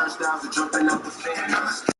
touchdowns are jumping out the fan.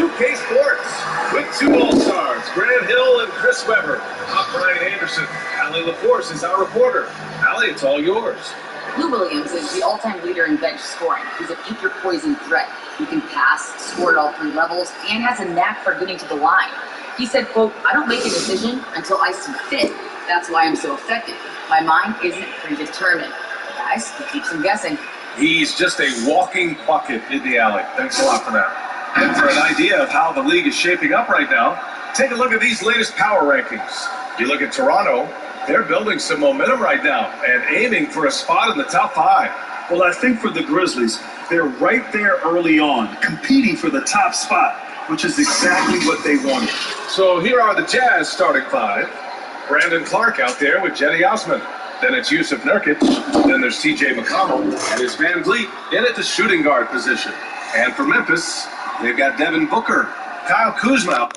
2K Sports with two All-Stars, Grant Hill and Chris Webber. I'm Brian Anderson. Allie LaForce is our reporter. Allie, it's all yours. Lou Williams is the all-time leader in bench scoring. He's a eat-your-poison threat. He can pass, score at all three levels, and has a knack for getting to the line. He said, quote, "I don't make a decision until I see fit. That's why I'm so effective. My mind isn't predetermined." Guys, he keeps them guessing. He's just a walking bucket in the alley. Thanks a lot for that. And for an idea of how the league is shaping up right now, take a look at these latest power rankings. You look at Toronto, they're building some momentum right now and aiming for a spot in the top 5. Well, I think for the Grizzlies, they're right there early on, competing for the top spot, which is exactly what they wanted. So here are the Jazz starting 5. Brandon Clark out there with Jenny Osman. Then it's Yusuf Nurkic. Then there's TJ McConnell. And it's Van Vliet in at the shooting guard position. And for Memphis, they've got Devin Booker, Kyle Kuzma.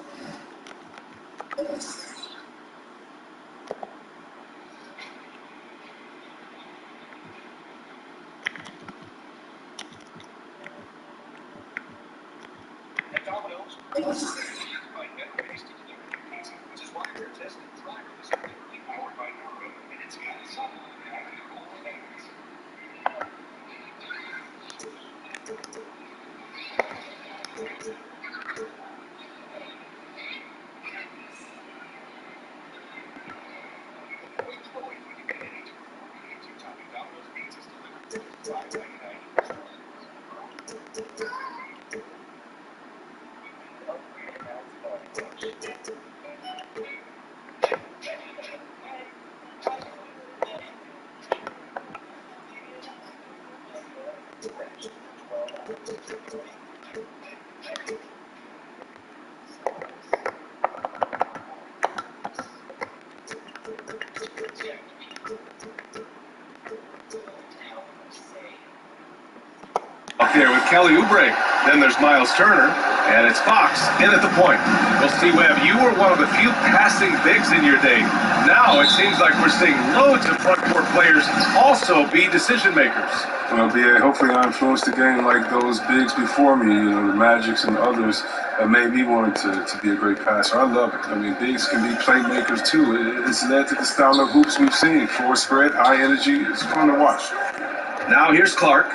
Up there with Kelly Oubre. Then there's Miles Turner, and it's Fox in at the point. Well, Steve Webb, you were one of the few passing bigs in your day. Now it seems like we're seeing loads of front court players also be decision makers. Well, yeah, hopefully I influenced the game like those bigs before me, you know, the Magics and others that made me want to be a great passer. I love it. I mean, bigs can be playmakers too. It's led to the style of hoops we've seen. Forward spread, high energy. It's fun to watch. Now here's Clark.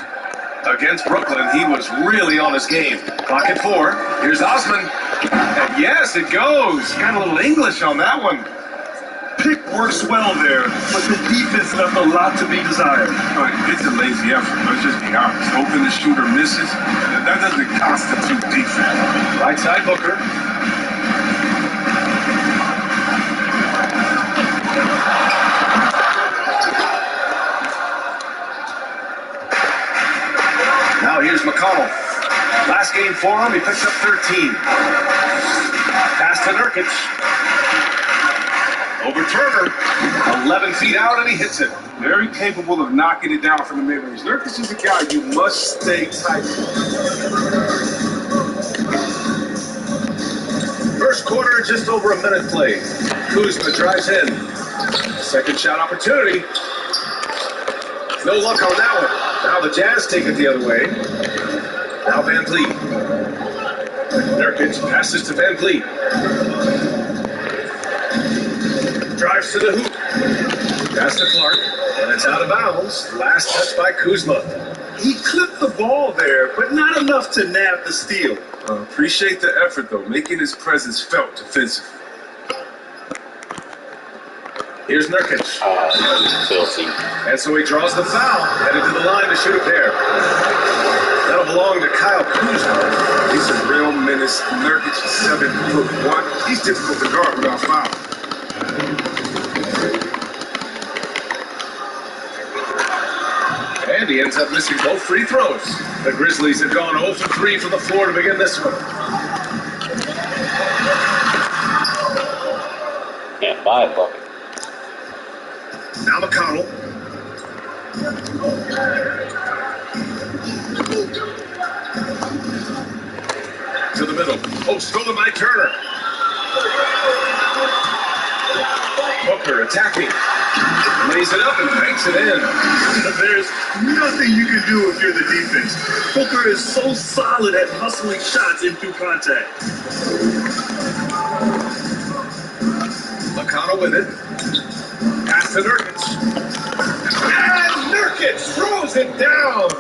Against Brooklyn, he was really on his game. Clock at 4. Here's Osman. And yes, it goes. Got a little English on that one. Pick works well there, but the defense left a lot to be desired. It's a lazy effort. Let's just be honest. Hoping the shooter misses, that doesn't constitute defense. Right side Booker. Now here's McConnell. Last game for him, he picks up 13. Pass to Nurkic. Over Turner. 11 feet out, and he hits it. Very capable of knocking it down from the mid-range. Nurkic is a guy you must stay tight. First quarter, just over a minute played. Kuzma drives in. Second shot opportunity. No luck on that one. Now the Jazz take it the other way. Now Van Vliet. Nurkic passes to Van Vliet. Drives to the hoop. Pass to Clark. And it's out of bounds. Last touch by Kuzma. He clipped the ball there, but not enough to nab the steal. Appreciate the effort, though, making his presence felt defensively. Here's Nurkic. Filthy. And so he draws the foul, headed to the line to shoot a pair. That'll belong to Kyle Kuzma. He's a real menace. Nurkic is 7'1". He's difficult to guard without foul. And he ends up missing both free throws. The Grizzlies have gone 0 for 3 from the floor to begin this one. Can't buy a bucket. Now McConnell. To the middle. Oh, stolen by Turner. Booker attacking. Lays it up and banks it in. There's nothing you can do if you're the defense. Booker is so solid at hustling shots in through contact. McConnell with it. Pass to Nurkic. And Nurkic throws it down.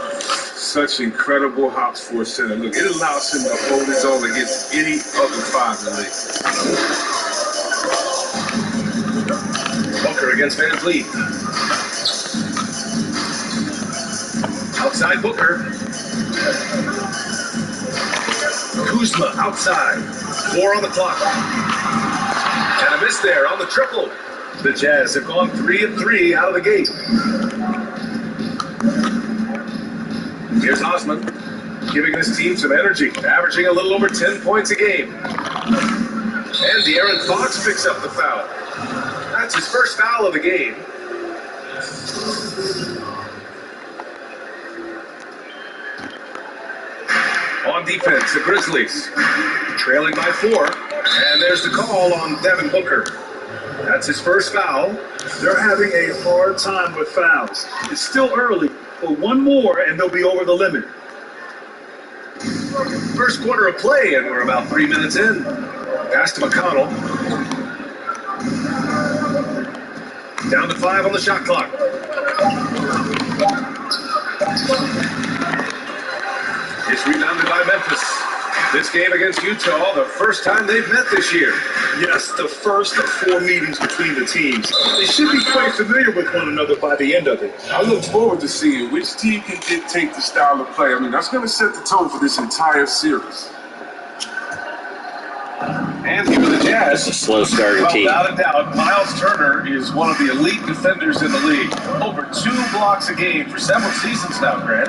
Such incredible hops for a center. Look, it allows him to hold his own against any other five in the league. Booker against Van Vliet. Outside Booker. Kuzma outside. 4 on the clock. And a miss there on the triple. The Jazz have gone 3 of 3 out of the gate. Here's Osman, giving this team some energy, averaging a little over 10 points a game. And De'Aaron Fox picks up the foul. That's his first foul of the game. On defense, the Grizzlies, trailing by 4. And there's the call on Devin Booker. That's his first foul. They're having a hard time with fouls. It's still early, but one more and they'll be over the limit. First quarter of play, and we're about 3 minutes in. Pass to McConnell. Down to 5 on the shot clock. It's rebounded by Memphis. This game against Utah, the first time they've met this year. Yes, the first of 4 meetings between the teams. They should be quite familiar with one another by the end of it. I look forward to seeing which team can dictate the style of play. I mean, that's going to set the tone for this entire series. And here are the Jazz. It's a slow starting team. Without a doubt, Miles Turner is one of the elite defenders in the league. Over 2 blocks a game for several seasons now, Grant.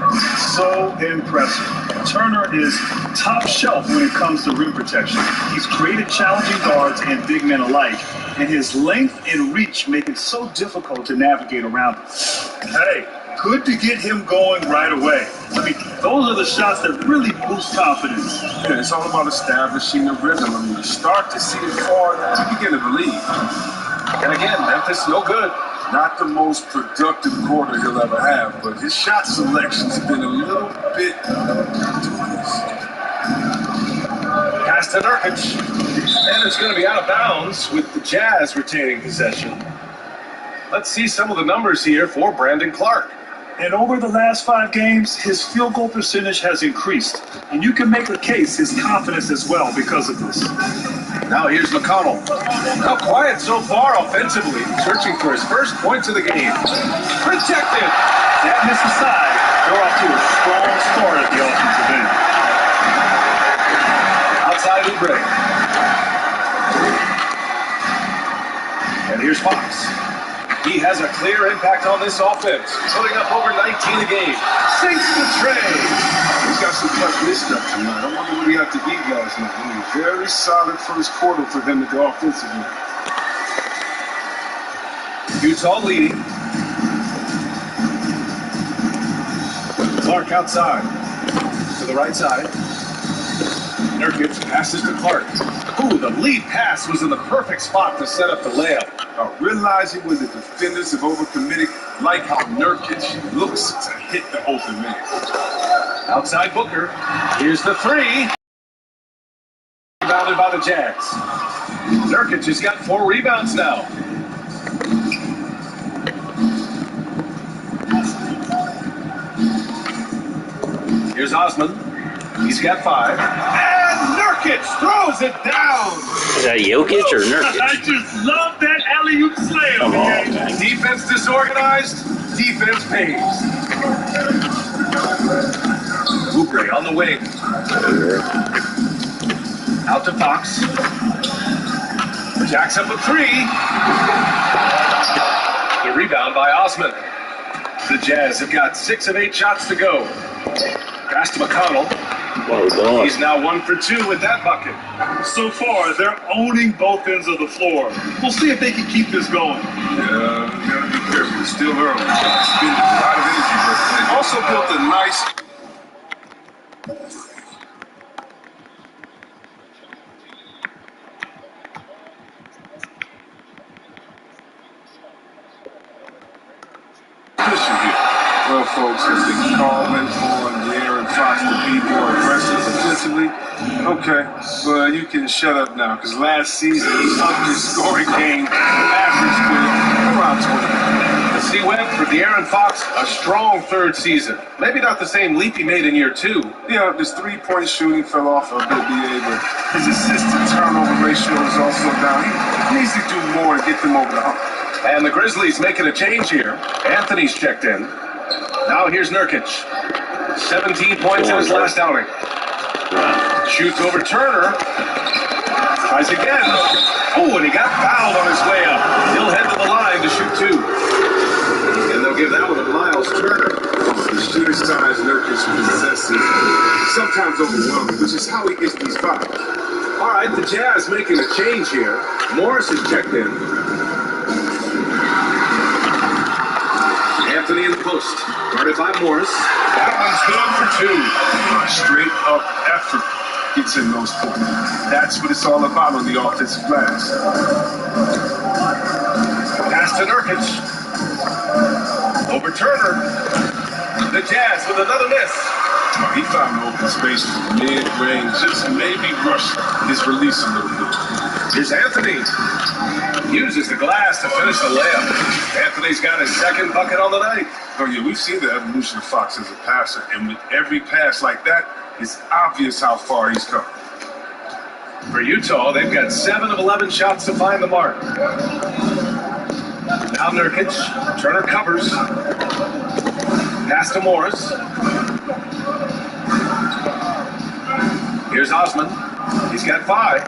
So impressive. Turner is top shelf when it comes to rim protection. He's created challenging guards and big men alike, and his length and reach make it so difficult to navigate around him. Hey, good to get him going right away. I mean, those are the shots that really boost confidence. Yeah, it's all about establishing a rhythm. I mean, you start to see it fall at the beginning of the league. And again, Memphis no good. Not the most productive quarter he'll ever have, but his shot selection's been a little bit dubious. Pass to Nurkic. And it's going to be out of bounds with the Jazz retaining possession. Let's see some of the numbers here for Brandon Clark. And over the last 5 games, his field goal percentage has increased. And you can make a case his confidence as well because of this. Now here's McConnell. How quiet so far offensively, searching for his first points of the game. Protected. That miss aside, they're off to a strong start at the offensive end. Outside Oubre. And here's Fox. He has a clear impact on this offense, putting up over 19 a game. Sinks the tray. He's got some tough missteps tonight. I wonder what he had to beat guys now. I mean, very solid first quarter for them to go offensively. Utah leading. Clark outside. To the right side. Nurkic passes to Clark. Ooh, the lead pass was in the perfect spot to set up the layup. Realizing when the defenders have overcommitted, like how Nurkic looks to hit the open man. Outside Booker. Here's the 3. Rebounded by the Jazz. Nurkic has got 4 rebounds now. Here's Osman. He's got 5. And Nurkic throws it down. Is that Jokic or I Nurkic? just love that alley-oop slam. Come on, man. Defense disorganized. Defense pays. Oubre on the wing. Out to Fox. Jacks up a 3. The rebound by Osman. The Jazz have got 6 of 8 shots to go. Pass to McConnell. He's now 1 for 2 with that bucket. So far, they're owning both ends of the floor. We'll see if they can keep this going. Yeah, you gotta be careful. It's still early. Spending a lot of energy, but they've also built a nice. Well, folks, if the call went on De'Aaron Fox to be more aggressive defensively, okay, well, you can shut up now, because last season he upped his scoring game average with around 20. The C-Web for De'Aaron Fox, a strong third season. Maybe not the same leap he made in year 2. Yeah, his three-point shooting fell off a bit, BA, but his assist-to-turnover ratio is also down. He needs to do more to get them over the hump. And the Grizzlies making a change here. Anthony's checked in. Now here's Nurkic. 17 points in his last outing. Shoots over Turner. Tries again. Oh, and he got fouled on his way up. He'll head to the line to shoot 2. And they'll give that one to Miles Turner. The shooting size Nurkic possesses sometimes overwhelming, which is how he gets these fouls. All right, the Jazz making a change here. Morris is checked in. Anthony in the post. Guarded by Morris. That one's good for 2. Straight up effort gets in those points. That's what it's all about on the offensive glass. Pass to Nurkic. Over Turner. The Jazz with another miss. He found open space mid-range, just maybe rush his release a little bit. Here's Anthony. Uses the glass to finish the layup. Anthony's got his second bucket on the night. Oh yeah, we've seen the evolution of Fox as a passer, and with every pass like that, it's obvious how far he's come. For Utah, they've got 7 of 11 shots to find the mark. Now Nurkic. Turner covers. Pass to Morris. Here's Osman. He's got 5.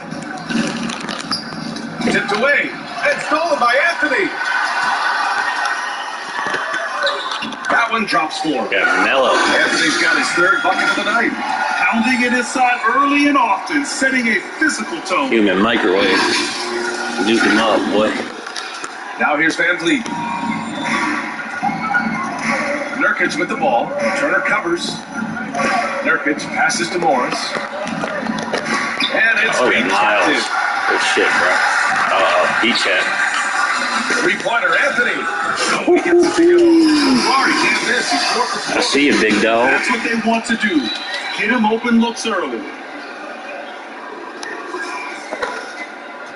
Tipped away. And stolen by Anthony. That one drops for him. Yeah, mellow. Anthony's got his 3rd bucket of the night. Pounding it inside early and often, setting a physical tone. Human microwave. Nuke him up, boy. Now here's Van Vliet. Nurkic with the ball. Turner covers. Nurkic passes to Morris. And it's Miles. Good shit, bro. He check. 3-pointer, Anthony. Oh, he gets the field. He can't miss. He's 4 for 4. I see you, big dog. That's what they want to do. Get him open looks early.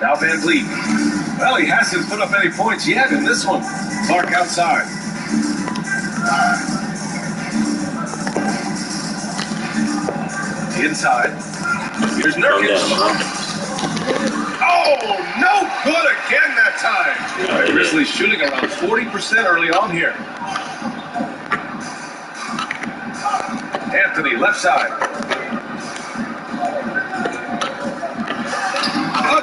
Now Van Vliet. Well, he hasn't put up any points yet in this one. Clark outside. Inside. Here's Nurkic. Oh, no good again that time. The Grizzlies shooting around 40% early on here. Anthony, left side.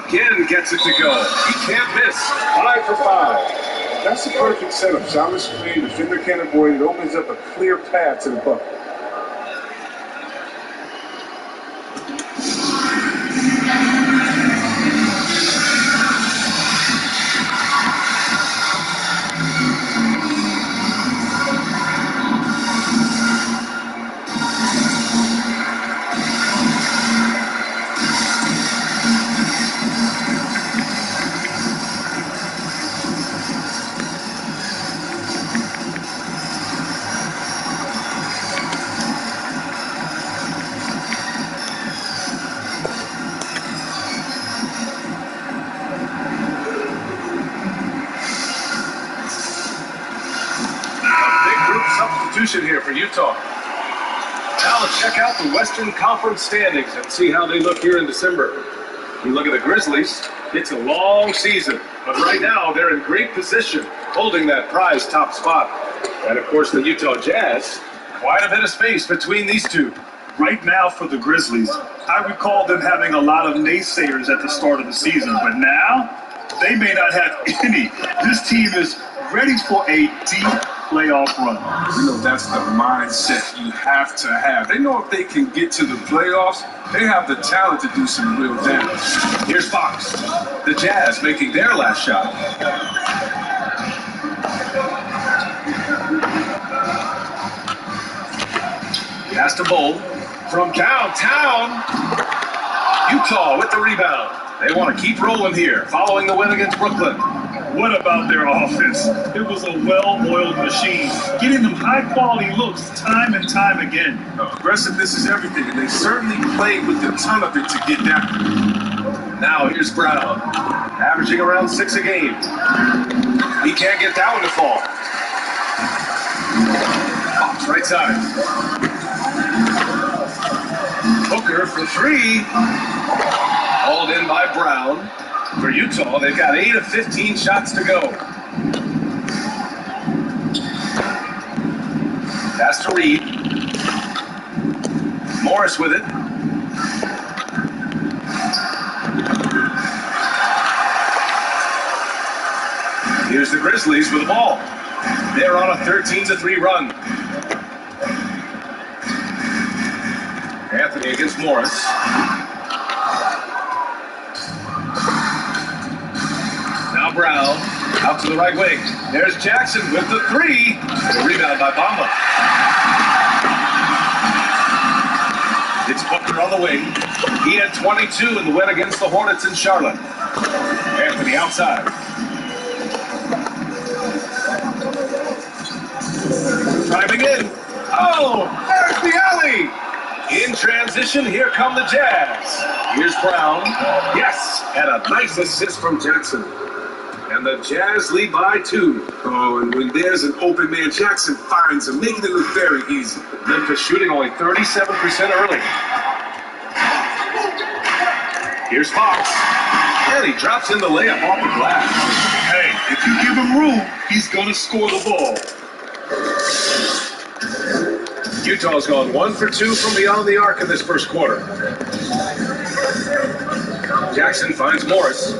Again gets it to go. He can't miss. 5 for 5. That's the perfect setup. Shot screen, defender can't avoid it. Opens up a clear path to the bucket. Here for Utah. Now let's check out the Western Conference standings and see how they look here in December. You look at the Grizzlies, it's a long season, but right now they're in great position, holding that prized top spot. And of course the Utah Jazz, quite a bit of space between these two. Right now for the Grizzlies, I recall them having a lot of naysayers at the start of the season, but now they may not have any. This team is ready for a deep playoff run. You know, that's the mindset you have to have. They know if they can get to the playoffs, they have the talent to do some real damage. Here's Fox. The Jazz making their last shot. Pass to Bowl. From downtown. Utah with the rebound. They want to keep rolling here, following the win against Brooklyn. What about their offense? It was a well-oiled machine, getting them high-quality looks time and time again. Aggressiveness is everything, and they certainly played with a ton of it to get that. Now here's Brown, averaging around 6 a game. He can't get that one to fall. Pops right side. Hooker for 3. Hauled in by Brown. For Utah, they've got 8 of 15 shots to go. Pass to Reed. Morris with it. Here's the Grizzlies with the ball. They're on a 13-3 run. Anthony against Morris. Now Brown out to the right wing. There's Jackson with the 3. The rebound by Bamba. It's Booker on the wing. He had 22 in the win against the Hornets in Charlotte. Anthony outside. Driving in. Oh, there's the alley. In transition, here come the Jazz. Here's Brown. Yes, and a nice assist from Jackson. And the Jazz lead by 2. Oh, and when there's an open man, Jackson finds him, making it look very easy. Memphis shooting only 37% early. Here's Fox. And he drops in the layup off the glass. Hey, if you give him room, he's going to score the ball. Utah's gone 1 for 2 from beyond the arc in this first quarter. Jackson finds Morris.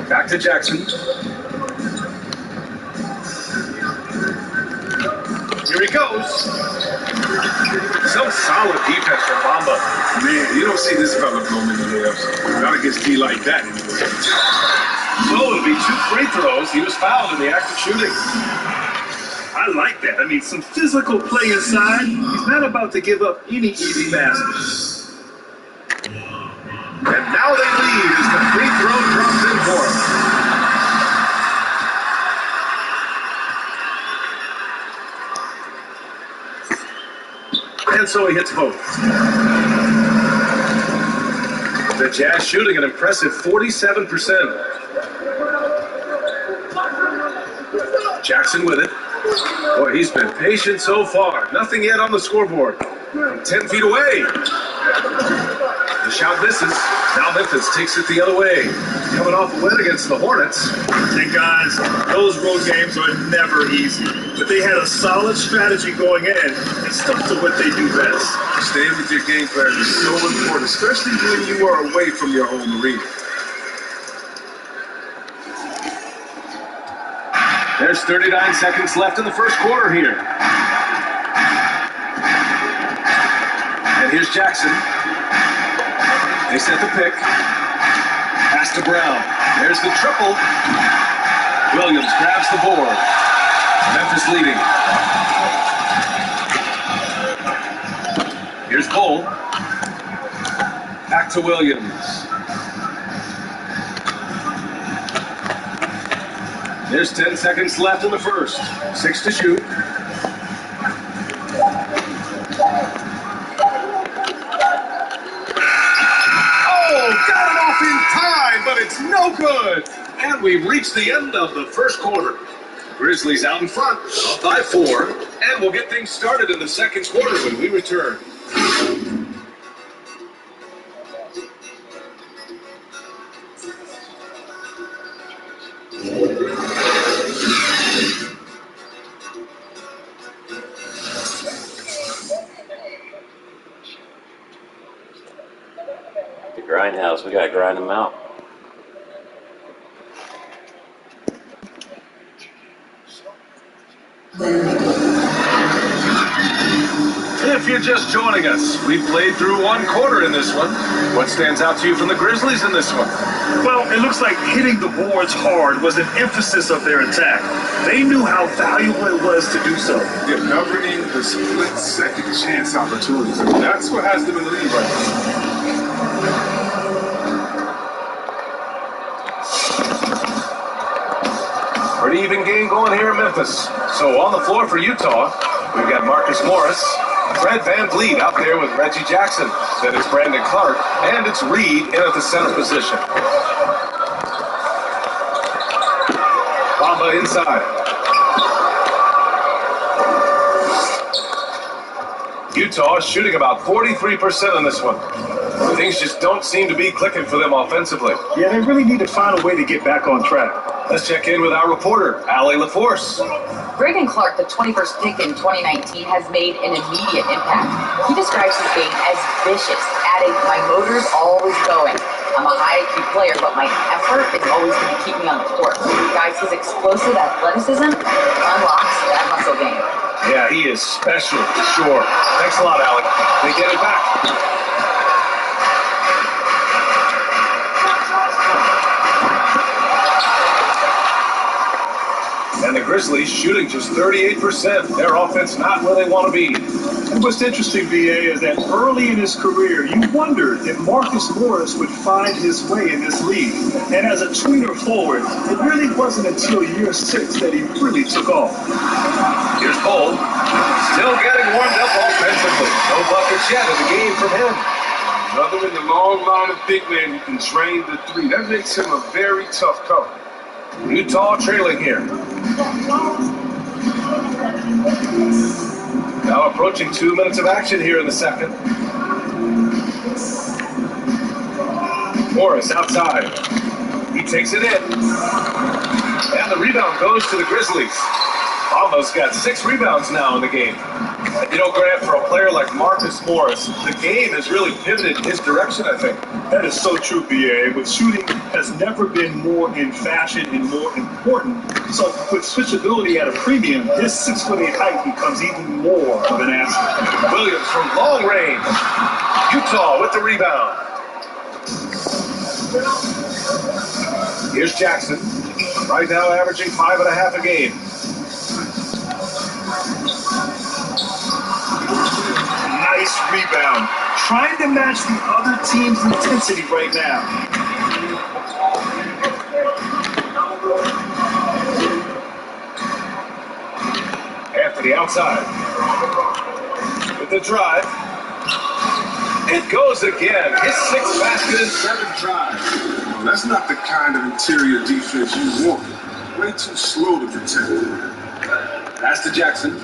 Back to Jackson. Here he goes. Some solid defense from Bamba. Man, you don't see this fella blow many layups. Not against D like that anyway. So it'll be 2 free throws. He was fouled in the act of shooting. I like that. I mean, some physical play inside. He's not about to give up any easy baskets. And now they lead as the free throw drops in for him. And so he hits both. The Jazz shooting an impressive 47%. Jackson with it. Boy, he's been patient so far. Nothing yet on the scoreboard. 10 feet away. The shot misses. Now Memphis takes it the other way. Coming off a win against the Hornets. And guys, those road games are never easy. But they had a solid strategy going in and stuck to what they do best. Staying with your game plan is so important, especially when you are away from your home arena. There's 39 seconds left in the first quarter here. And here's Jackson. They set the pick. Pass to Brown. There's the triple. Williams grabs the board. Memphis leading. Here's Bull. Back to Williams. There's 10 seconds left in the first. 6 to shoot. Oh, got it off in time, but it's no good. And we've reached the end of the first quarter. Grizzlies out in front, up by 4, and we'll get things started in the second quarter when we return. The grindhouse, we gotta grind them out. If you're just joining us, we've played through one quarter in this one. What stands out to you from the Grizzlies in this one? Well, it looks like hitting the boards hard was an emphasis of their attack. They knew how valuable it was to do so. They're governing the split-second chance opportunities. I mean, that's what has them in the lead right now. pretty even game going here in Memphis. So on the floor for Utah, we've got Marcus Morris, Fred VanVleet out there with Reggie Jackson. Then it's Brandon Clark, and it's Reed in at the center position. Bamba inside. Utah is shooting about 43% on this one. Things just don't seem to be clicking for them offensively. Yeah, they really need to find a way to get back on track. Let's check in with our reporter, Allie LaForce. Brandon Clark, the 21st pick in 2019, has made an immediate impact. He describes his game as vicious, adding, "My motor's always going. I'm a high IQ player, but my effort is always going to keep me on the court." Guys, his explosive athleticism unlocks that muscle game. Yeah, he is special for sure. Thanks a lot, Alec. They get it back. And the Grizzlies shooting just 38%. Their offense not where they want to be. And what's interesting, VA, is that early in his career, you wondered if Marcus Morris would find his way in this league. And as a tweener forward, it really wasn't until year 6 that he really took off. Here's Cole. Still getting warmed up offensively. No buckets yet in the game from him. Another in the long line of big men who can drain the three. That makes him a very tough cover. Utah trailing here. Now approaching 2 minutes of action here in the second. Morris outside. He takes it in. And the rebound goes to the Grizzlies. Bamba's got 6 rebounds now in the game. And you know, Grant, for a player like Marcus Morris, the game has really pivoted in his direction, I think. That is so true, BA. With shooting has never been more in fashion and more important. So with switchability at a premium, his 6'8" height becomes even more of an asset. Williams from long range. Utah with the rebound. Here's Jackson. Right now averaging 5.5 a game. Nice rebound. Trying to match the other team's intensity right now. Anthony outside. With the drive. It goes again. His 6th basket in 7 tries. Well, that's not the kind of interior defense you want. Way too slow to protect. Pass to Jackson.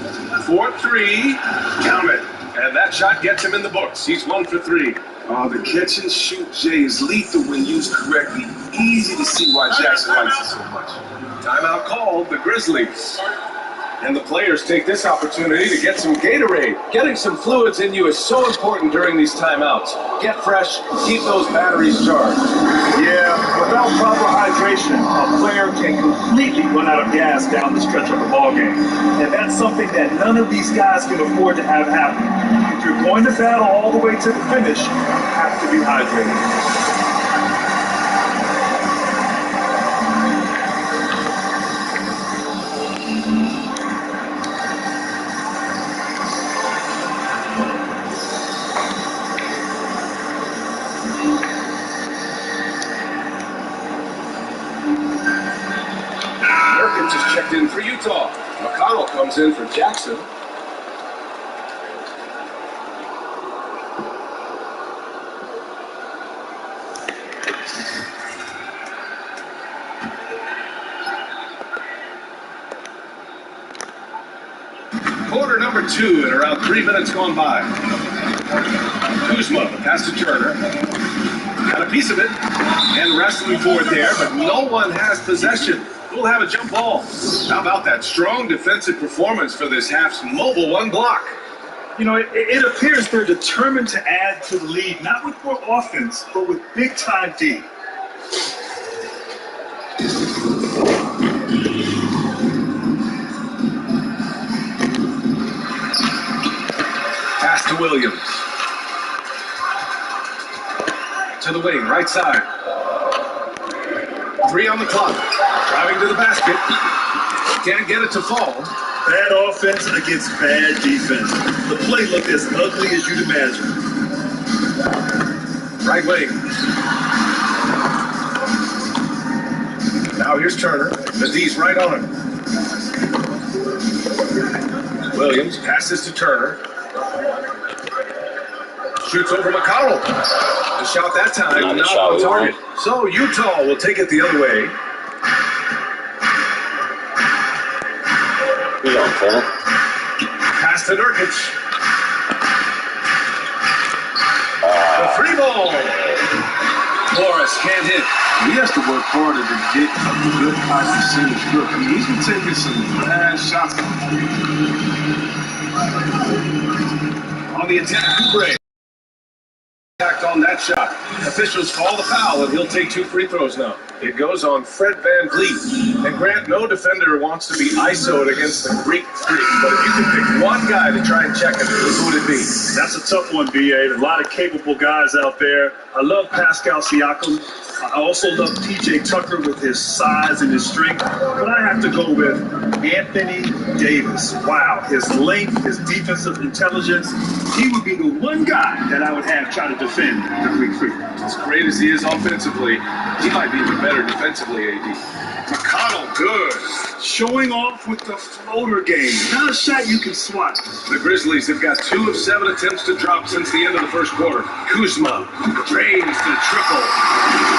4-3. Count it. And that shot gets him in the books. He's 1 for 3. The catch and shoot J is lethal when used correctly. Easy to see why Jackson likes it so much. Timeout called, the Grizzlies. And the players take this opportunity to get some Gatorade. Getting some fluids in you is so important during these timeouts. Get fresh, keep those batteries charged. Yeah, without proper hydration, a player can completely run out of gas down the stretch of a ball game. And that's something that none of these guys can afford to have happen. If you're going to battle all the way to the finish, you have to be hydrated. Just checked in for Utah. McConnell comes in for Jackson. Quarter number 2 and around 3 minutes gone by. Kuzma, pass to Turner. Got a piece of it and wrestling for it there, but no one has possession. We'll have a jump ball. How about that strong defensive performance for this half's mobile 1 block? You know, it appears they're determined to add to the lead, not with more offense, but with big-time D. Pass to Williams. To the wing, right side. 3 on the clock. Driving to the basket. Can't get it to fall. Bad offense against bad defense. The play looked as ugly as you'd imagine. Right wing. Now here's Turner. The D's right on him. Williams passes to Turner. Shoots over McConnell. The shot that time, Not the not shot on we target. So Utah will take it the other way. He's on full. Pass to Nurkic. The free ball. Flores can't hit. He has to work harder to get a good high percentage look. I mean, he's been taking some bad shots. On the attack, Oubre. On that shot. Officials call the foul, and he'll take 2 free throws now. It goes on Fred VanVleet. And Grant, no defender wants to be ISO'd against the Greek Freak, but if you could pick one guy to try and check him, who would it be? That's a tough one, B.A. A lot of capable guys out there. I love Pascal Siakam. I also love PJ Tucker with his size and his strength, but I have to go with Anthony Davis. Wow, his length, his defensive intelligence. He would be the one guy that I would have try to defend the Greek Freak. As great as he is offensively, he might be even better defensively, AD. McConnell, good. Showing off with the floater game. Not a shot you can swat. The Grizzlies have got 2 of 7 attempts to drop since the end of the first quarter. Kuzma drains the triple.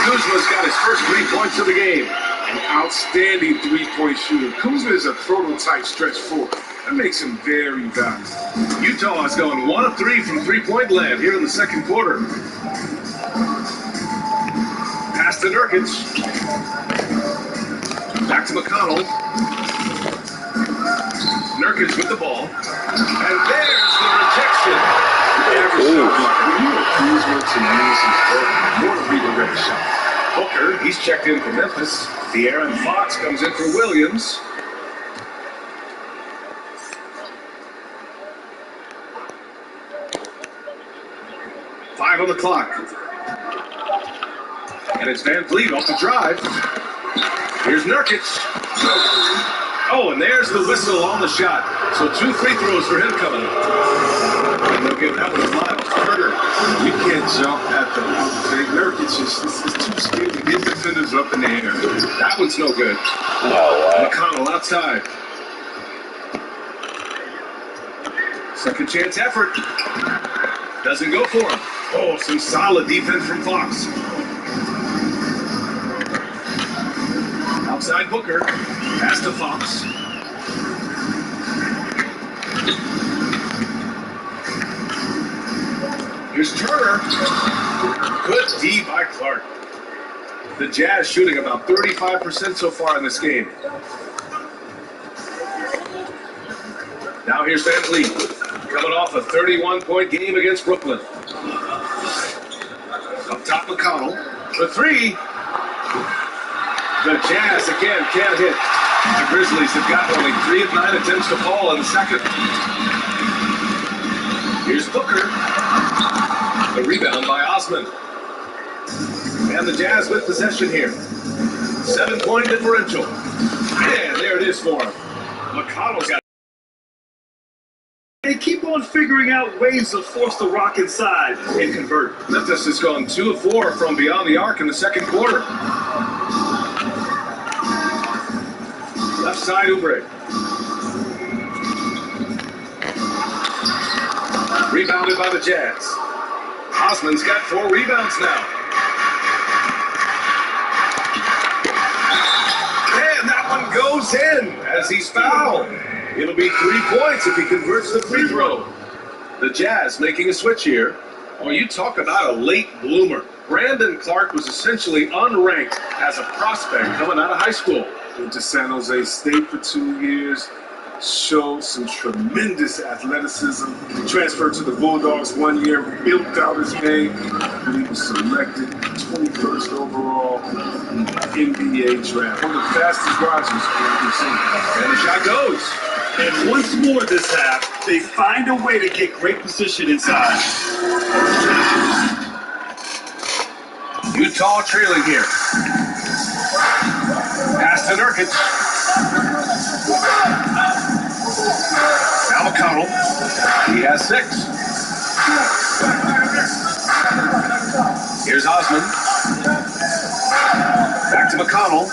Kuzma's got his first 3 points of the game. An outstanding three-point shooter. Kuzma is a prototype stretch four. That makes him very valuable. Utah has gone 1 of 3 from three-point land here in the second quarter. Pass to Nurkic. Back to McConnell. Nurkic with the ball. And there's the rejection. When you are Kuzma to use his ball, you want to redirect the shot. Booker, he's checked in for Memphis. De'Aaron Fox comes in for Williams. Five on the clock. And it's VanVleet off the drive. Here's Nurkic. Oh, and there's the whistle on the shot. So 2 free throws for him coming up. And they'll give that one to Miles Turner. You can't jump at the hoop. Nurkic is too scared to get defenders up in the air. That one's no good. No way. McConnell outside. Second chance effort. Doesn't go for him. Oh, some solid defense from Fox. Outside Booker. Pass to Fox. Here's Turner. Good D by Clark. The Jazz shooting about 35% so far in this game. Now here's VanVleet. Coming off a 31-point game against Brooklyn. Up top, McConnell. For 3. The Jazz again can't hit. The Grizzlies have got only 3 of 9 attempts to fall in the second. Here's Booker. The rebound by Osman. And the Jazz with possession here. 7-point differential. And there it is for him. McConnell's got. They keep on figuring out ways to force the rock inside and convert. Memphis has gone 2 of 4 from beyond the arc in the second quarter. Left side, Oubre. Rebounded by the Jazz. Osman's got 4 rebounds now. And that one goes in as he's fouled. It'll be 3 points if he converts the free throw. The Jazz making a switch here. Oh, you talk about a late bloomer. Brandon Clark was essentially unranked as a prospect coming out of high school. Went to San Jose State for 2 years. Showed some tremendous athleticism. Transferred to the Bulldogs 1 year. Built out his game. And he was selected 21st overall NBA draft. One of the fastest risers we've seen. And the shot goes. And once more this half, they find a way to get great position inside. Utah trailing here. Pass to Nurkic. Now McConnell. He has 6. Here's Osman. Back to McConnell.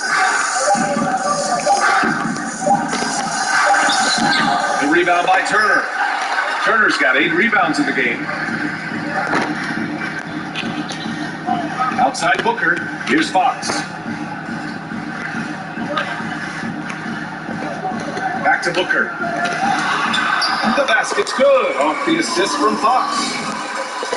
The rebound by Turner. Turner's got 8 rebounds in the game. Outside Booker. Here's Fox. Back to Booker. The basket's good off the assist from Fox.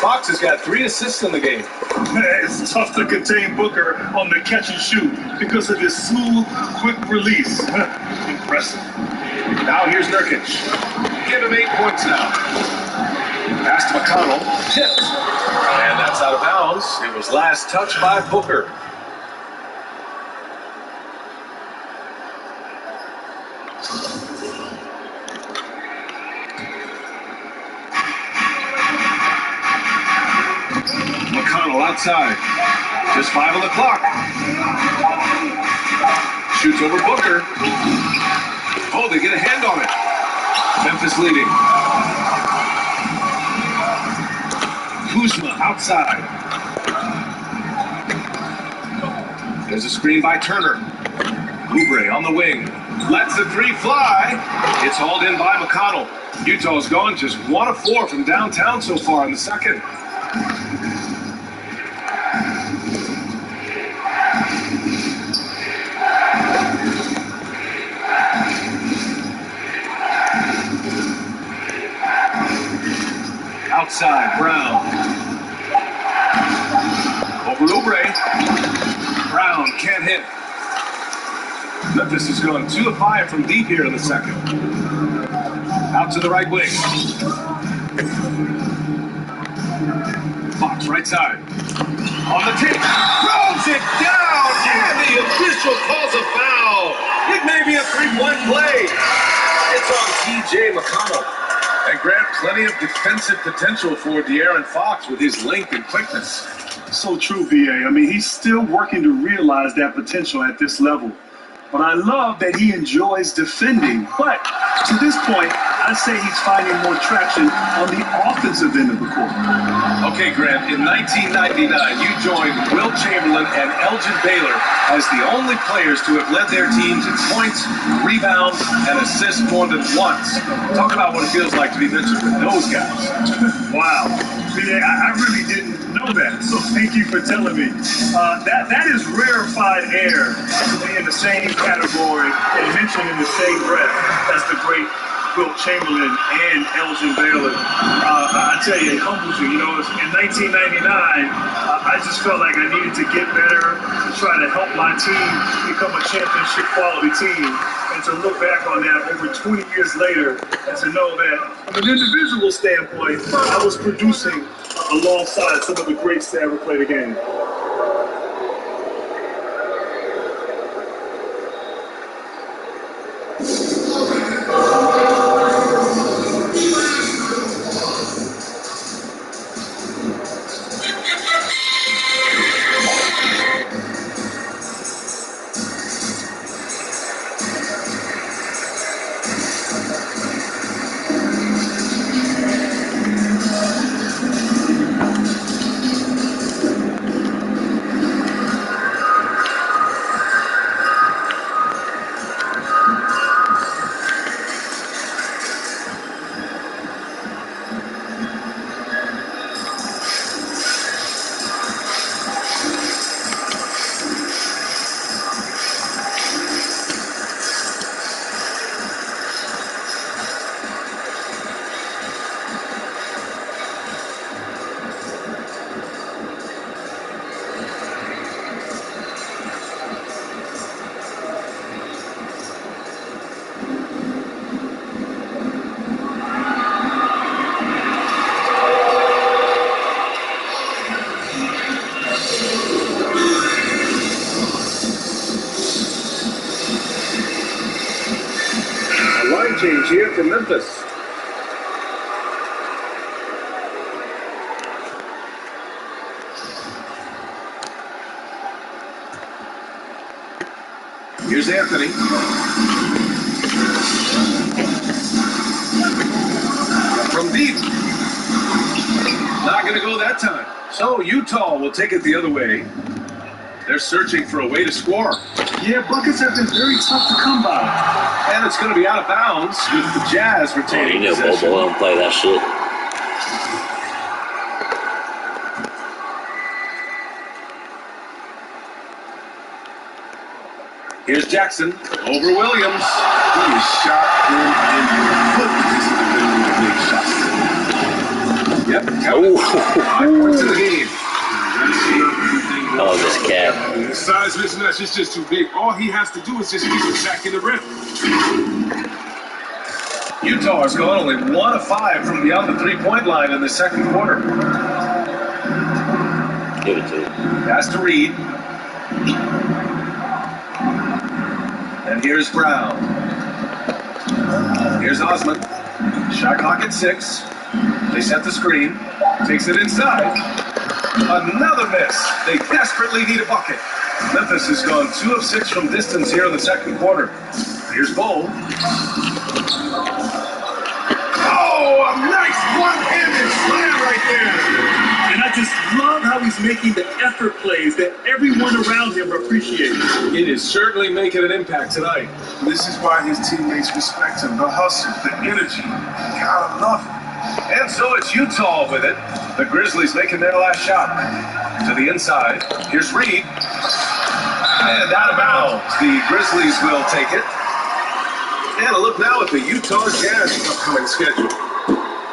Fox has got 3 assists in the game. It's tough to contain Booker on the catch and shoot because of his smooth, quick release. Impressive. Now here's Nurkic. Give him 8 points now. Pass to McConnell. Tipped. And that's out of bounds. It was last touched by Booker. McConnell outside. Just 5 on the clock. Shoots over Booker. Oh, they get a hand on it. Memphis leading. Kuzma outside. There's a screen by Turner. Oubre on the wing. Lets the 3 fly. It's hauled in by McConnell. Utah's gone just 1 of 4 from downtown so far in the second. Outside, Brown. Over Oubre. Brown can't hit. Memphis has gone 2 of 5 from deep here in the second. Out to the right wing. Fox right side. On the tip. Throws it down, and the official calls a foul. It may be a 3-point play. It's on T.J. McConnell. And Grant, plenty of defensive potential for De'Aaron Fox with his length and quickness. So true, VA. I mean, he's still working to realize that potential at this level. But I love that he enjoys defending. But to this point, I'd say he's finding more traction on the offensive end of the court. Okay, Grant, in 1999, you joined Wilt Chamberlain and Elgin Baylor as the only players to have led their teams in points, rebounds, and assists more than once. Talk about what it feels like to be mentioned with those guys. Wow. VA, I really didn't know that, so thank you for telling me. That is rarefied air to be in the same category and mentioned in the same breath as the great Wilt Chamberlain and Elgin Baylor. I tell you, it humbles you. You know, in 1999, I just felt like I needed to get better, to try to help my team become a championship quality team, and to look back on that over 20 years later and to know that from an individual standpoint, I was producing alongside some of the greats that ever played the game. Change here for Memphis. Here's Anthony. From deep. Not going to go that time. So Utah will take it the other way. They're searching for a way to score. Yeah, buckets have been very tough to come by. And it's going to be out of bounds with the Jazz retaining You know, possession. Bobo don't play that shit. Here's Jackson over Williams. He is shot in the foot. Yep. Kevin. 5 points in the game. Oh, this cat. The size mismatch is just too big. All he has to do is just keep attacking the rim. Utah has gone only 1 of 5 from beyond the 3-point line in the second quarter. Give it to him. Pass to Reed. And here's Brown. Here's Osman. Shot clock at 6. They set the screen. Takes it inside. Another miss. They desperately need a bucket. Memphis has gone 2 of 6 from distance here in the second quarter. Here's Bowl. Oh, a nice one-handed slam right there. And I just love how he's making the effort plays that everyone around him appreciates. It is certainly making an impact tonight. This is why his teammates respect him. The hustle, the energy. Gotta love it. And so it's Utah with it. The Grizzlies making their last shot. To the inside. Here's Reed. And out of bounds. The Grizzlies will take it. And a look now at the Utah Jazz's upcoming schedule.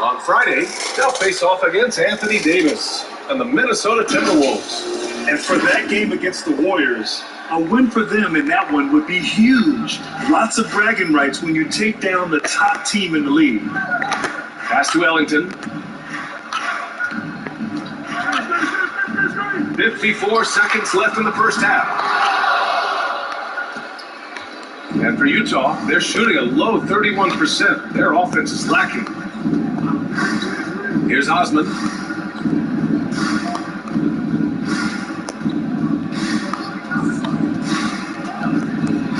On Friday, they'll face off against Anthony Davis and the Minnesota Timberwolves. And for that game against the Warriors, a win for them in that one would be huge. Lots of bragging rights when you take down the top team in the league. Pass to Ellington. 54 seconds left in the first half. And for Utah, they're shooting a low 31%. Their offense is lacking. Here's Osman.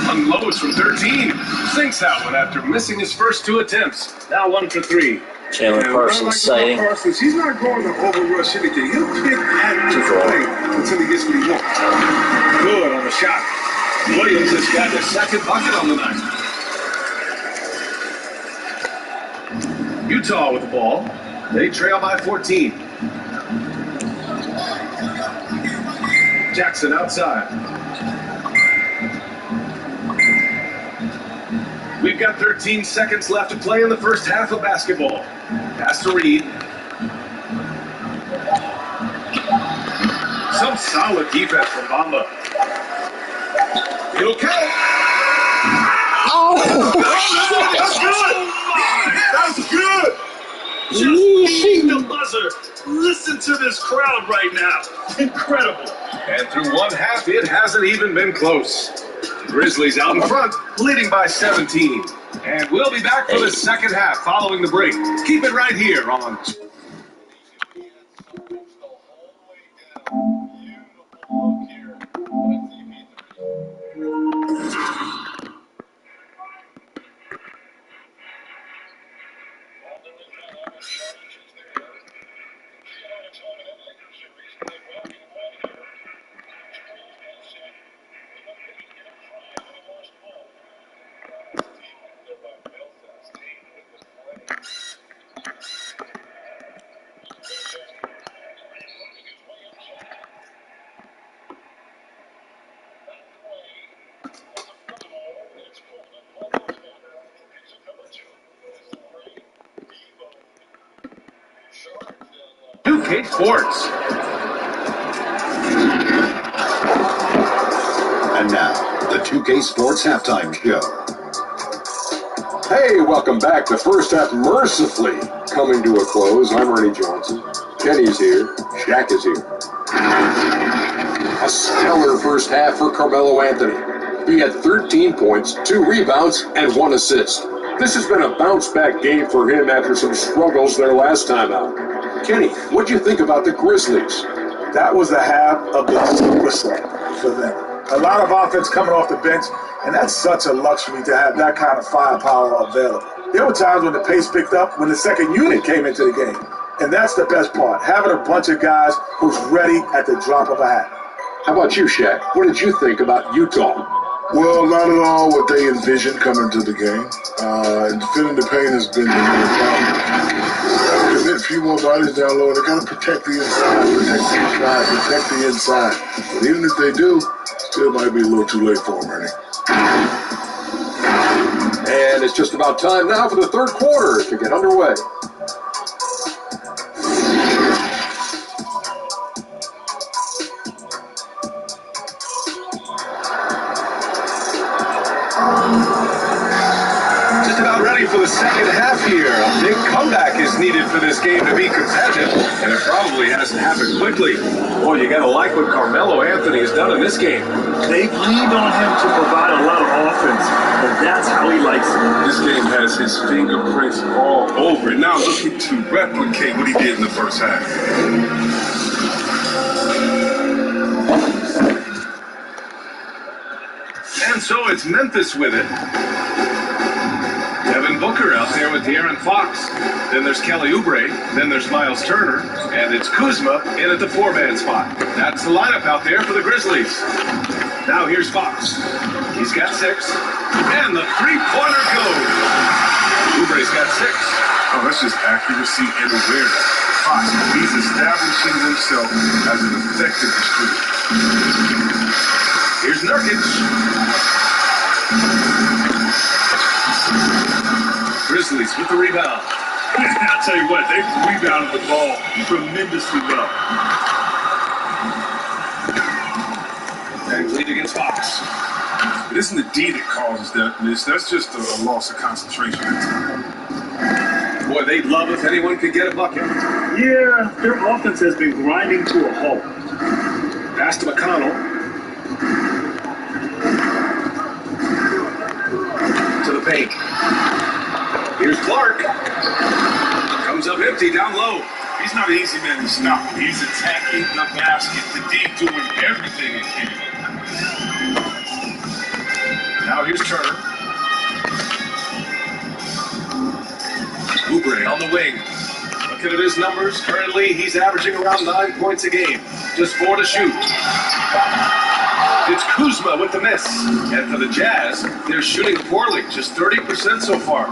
Unloads from 13. Sinks that one after missing his first 2 attempts. Now 1 for 3. Chandler Parsons sighting. Parsons, he's not going to overrush anything. He'll pick at the play until he gets what he wants. Good on the shot. Williams has got his second bucket on the night. Utah with the ball. They trail by 14. Jackson outside. We've got 13 seconds left to play in the first half of basketball. Pass to Reed. Some solid defense from Bamba. It'll count. Oh, That's good. That's good. Just beat the buzzer. Listen to this crowd right now. Incredible. And through one half, it hasn't even been close. Grizzlies out in front, leading by 17. And we'll be back for the second half following the break. Keep it right here on... UK Sports. And now, the 2K Sports Halftime Show. Hey, welcome back. The first half mercifully coming to a close. I'm Ernie Johnson. Kenny's here. Shaq is here. A stellar first half for Carmelo Anthony. He had 13 points, 2 rebounds, and 1 assist. This has been a bounce-back game for him after some struggles their last time out. Kenny, what do you think about the Grizzlies? That was a half of the superset for them. A lot of offense coming off the bench, and that's such a luxury to have that kind of firepower available. There were times when the pace picked up when the second unit came into the game, and that's the best part, having a bunch of guys who's ready at the drop of a hat. How about you, Shaq? What did you think about Utah? Well, not at all what they envisioned coming to the game. And defending the paint has been the real problem. Commit a few more bodies down low, and they got to protect the inside, protect the inside. But even if they do, still might be a little too late for them, Ernie. And it's just about time now for the third quarter to get underway. Just about ready for the second half here. A big comeback is needed for this game to be competitive, and it probably has to happen quickly. Boy, you gotta like what Carmelo Anthony has done in this game. They've leaned on him to provide a lot of offense, and that's how he likes it. This game has his fingerprints all over it. Now looking to replicate what he did in the first half. And so it's Memphis with it. Devin Booker out there with De'Aaron Fox. Then there's Kelly Oubre. Then there's Miles Turner. And it's Kuzma in at the four-man spot. That's the lineup out there for the Grizzlies. Now here's Fox. He's got 6. And the three-pointer goes. Oubre's got 6. Oh, that's just accuracy and awareness. Fox, he's establishing himself as an effective distributor. Here's Nurkic. Grizzlies with the rebound. I'll tell you what, they've rebounded the ball tremendously well. And lead against Fox. It isn't the D that causes that miss. That's just a loss of concentration at time. Boy, they'd love if anyone could get a bucket. Yeah, their offense has been grinding to a halt. Pass to McConnell. To the paint. Here's Clark. Comes up empty down low. He's not an easy man to stop. He's attacking the basket. The D doing everything he can. Now here's Turner. Oubre on the wing. Looking at his numbers, currently he's averaging around 9 points a game. Just 4 to shoot. It's Kuzma with the miss. And for the Jazz, they're shooting poorly, just 30% so far.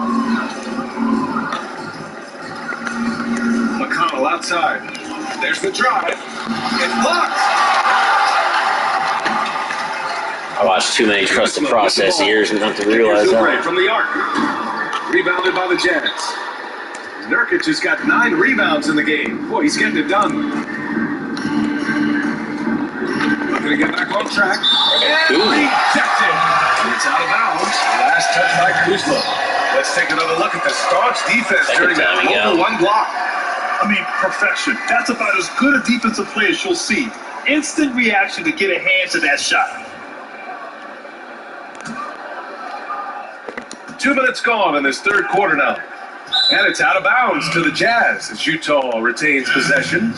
McConnell outside. There's the drive. It's blocked. I watched too many Trust the Process years and not to realize Here's Oubre that. from the arc. Rebounded by the Jazz. Nurkic has got 9 rebounds in the game. Boy, he's getting it done. Looking to get back on track. And rejected. And it's out of bounds. Last touch by Kuzma. Let's take another look at the staunch defense during that over one block. I mean, perfection. That's about as good a defensive play as you'll see. Instant reaction to get a hand to that shot. 2 minutes gone in this third quarter now. And it's out of bounds to the Jazz as Utah retains possession.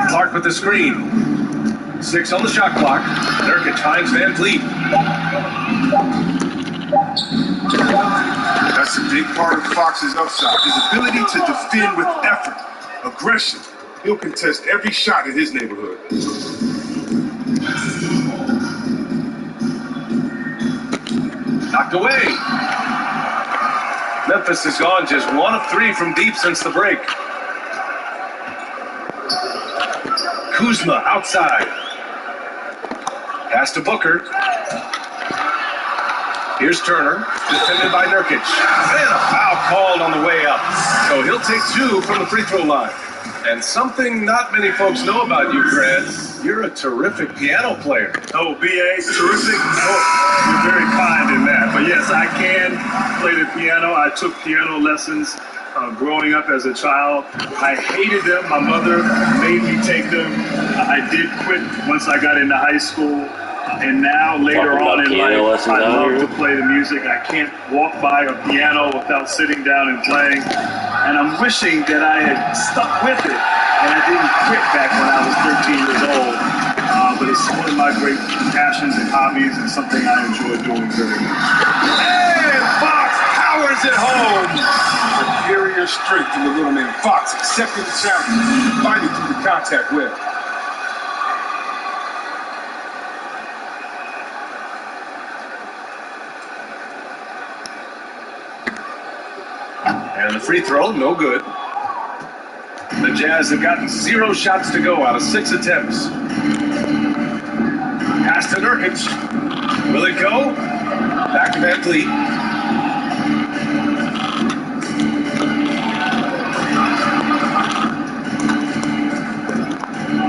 Clark with the screen. 6 on the shot clock. Nurkic finds Van Vliet. That's a big part of Fox's upside. His ability to defend with effort, aggression. He'll contest every shot in his neighborhood. Knocked away. Memphis has gone just 1 of 3 from deep since the break. Kuzma outside. Pass to Booker. Here's Turner, defended by Nurkic. And a foul called on the way up. So he'll take 2 from the free throw line. And something not many folks know about you, Grant. You're a terrific piano player. Oh, B.A., terrific. Oh, you're very kind in that. But yes, I can play the piano. I took piano lessons growing up as a child. I hated them. My mother made me take them. I did quit once I got into high school. And now, later on in life, I love to play the music. I can't walk by a piano without sitting down and playing. And I'm wishing that I had stuck with it and I didn't quit back when I was 13 years old. But it's one of my great passions and hobbies and something I enjoy doing very much. And Fox powers it home. Superior strength from the little man. Fox accepting the challenge, fighting through the contact web. And the free throw, no good. The Jazz have gotten 0 shots to go out of 6 attempts. Pass to Nurkic. Will it go? Back to Van Vliet.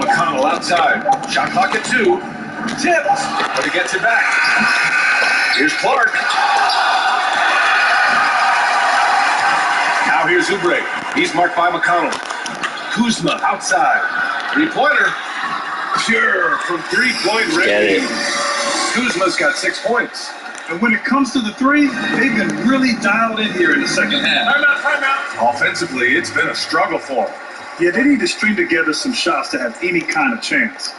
McConnell outside. Shot clock at 2. Tipped, but he gets it back. Here's Clark. Now here's Oubre. He's marked by McConnell. Kuzma outside. 3-pointer. Pure from 3-point range. Kuzma's got 6 points. And when it comes to the three, they've been really dialed in here in the second half. Timeout. Offensively, it's been a struggle for them. Yeah, they need to string together some shots to have any kind of chance.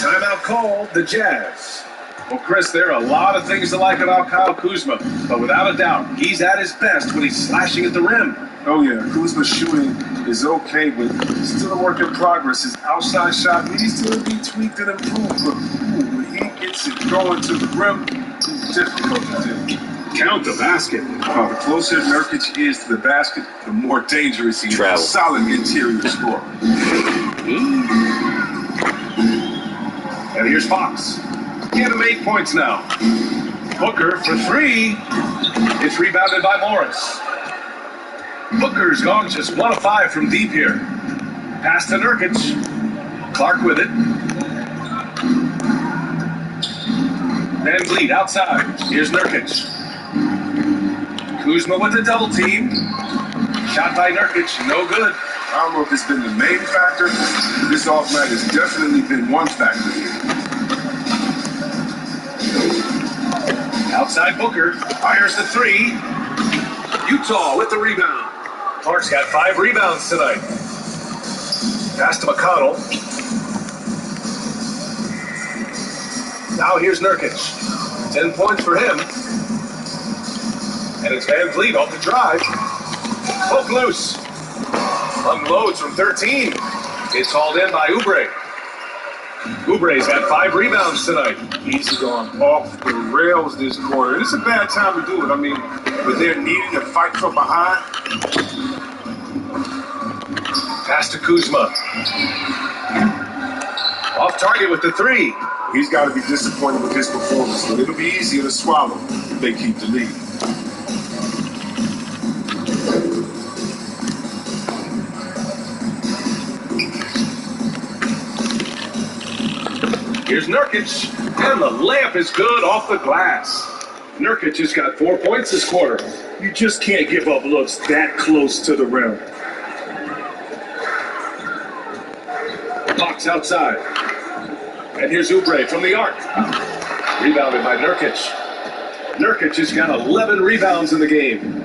Timeout called the Jazz. Well, Chris, there are a lot of things to like about Kyle Kuzma, but without a doubt, he's at his best when he's slashing at the rim. Oh yeah, Kuzma's shooting is okay, but still a work in progress. His outside shot needs to be tweaked and improved, but when he gets it going to the rim, it's difficult to do. Count the basket. The closer Nurkic is to the basket, the more dangerous he is. Travel. Solid interior score. And here's Fox. Get him 8 points now. Booker for 3. It's rebounded by Morris. Booker's gone just 1 of 5 from deep here. Pass to Nurkic. Clark with it. Van Vliet outside. Here's Nurkic. Kuzma with the double team. Shot by Nurkic, no good. I don't know if it's been the main factor. This off night has definitely been one factor here. Outside Booker, fires the 3. Utah with the rebound. Clark's got 5 rebounds tonight. Pass to McConnell. Now here's Nurkic. 10 points for him. And it's Van Vliet off the drive. Poke loose. Unloads from 13. It's hauled in by Oubre. Oubre's got 5 rebounds tonight. He's gone off the rails this quarter. And it's a bad time to do it. I mean, but they're needing to fight from behind. Pass to Kuzma. Off target with the 3. He's got to be disappointed with his performance, but it'll be easier to swallow if they keep the lead. Here's Nurkic, and the layup is good off the glass. Nurkic has got 4 points this quarter. You just can't give up looks that close to the rim. Fox outside. And here's Oubre from the arc. Rebounded by Nurkic. Nurkic has got 11 rebounds in the game.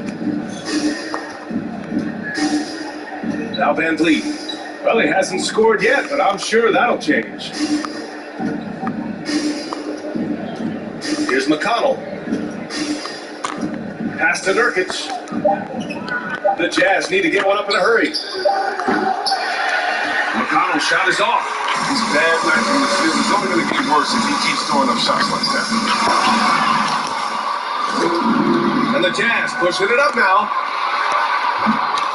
Now Van Vliet. Well, he hasn't scored yet, but I'm sure that'll change. Here's McConnell. Pass to Nurkic. The Jazz need to get one up in a hurry. McConnell's shot is off. His bad night from the field is only going to get worse if he keeps throwing up shots like that. And the Jazz pushing it up now.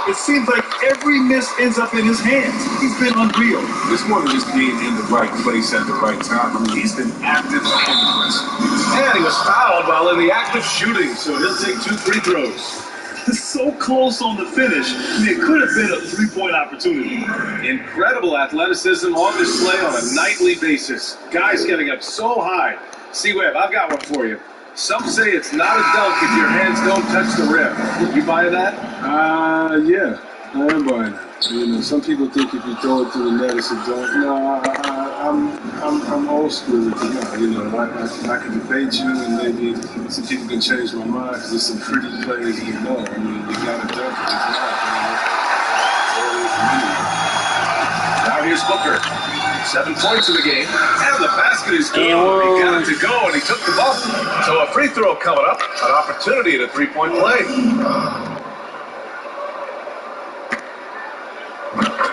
It seems like every miss ends up in his hands. He's been unreal. It's more than just being in the right place at the right time. I mean, he's been active and aggressive. And he was fouled while in the act of shooting, so he'll take 2 free throws. So close on the finish. I mean, it could have been a 3-point opportunity. Incredible athleticism on display on a nightly basis. Guys getting up so high. C-Web, I've got one for you. Some say it's not a dunk if your hands don't touch the rim. You buy that? Yeah, I am buying that. You know, some people think if you throw it to the net, it's a dunk. No, I'm old school with it. You know, I can debate you, and maybe some people can change my mind because there's some pretty plays you know. I mean, you got to dunk it if not. Now here's Booker. 7 points in the game, and the basket is good. He got it to go, and he took the bump. So a free throw coming up, an opportunity at a three-point play.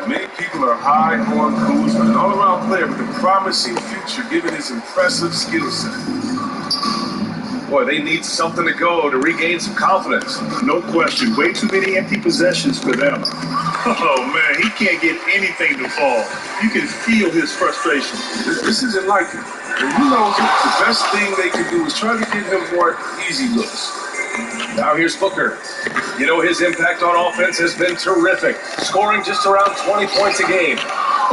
Many people are high on Kuzma, an all-around player with a promising future given his impressive skill set. Boy, they need something to go to regain some confidence. No question. Way too many empty possessions for them. Oh, man, he can't get anything to fall. You can feel his frustration. This isn't like him. And you know, the best thing they can do is try to give him more easy looks. Now here's Booker. You know, his impact on offense has been terrific, scoring just around 20 points a game.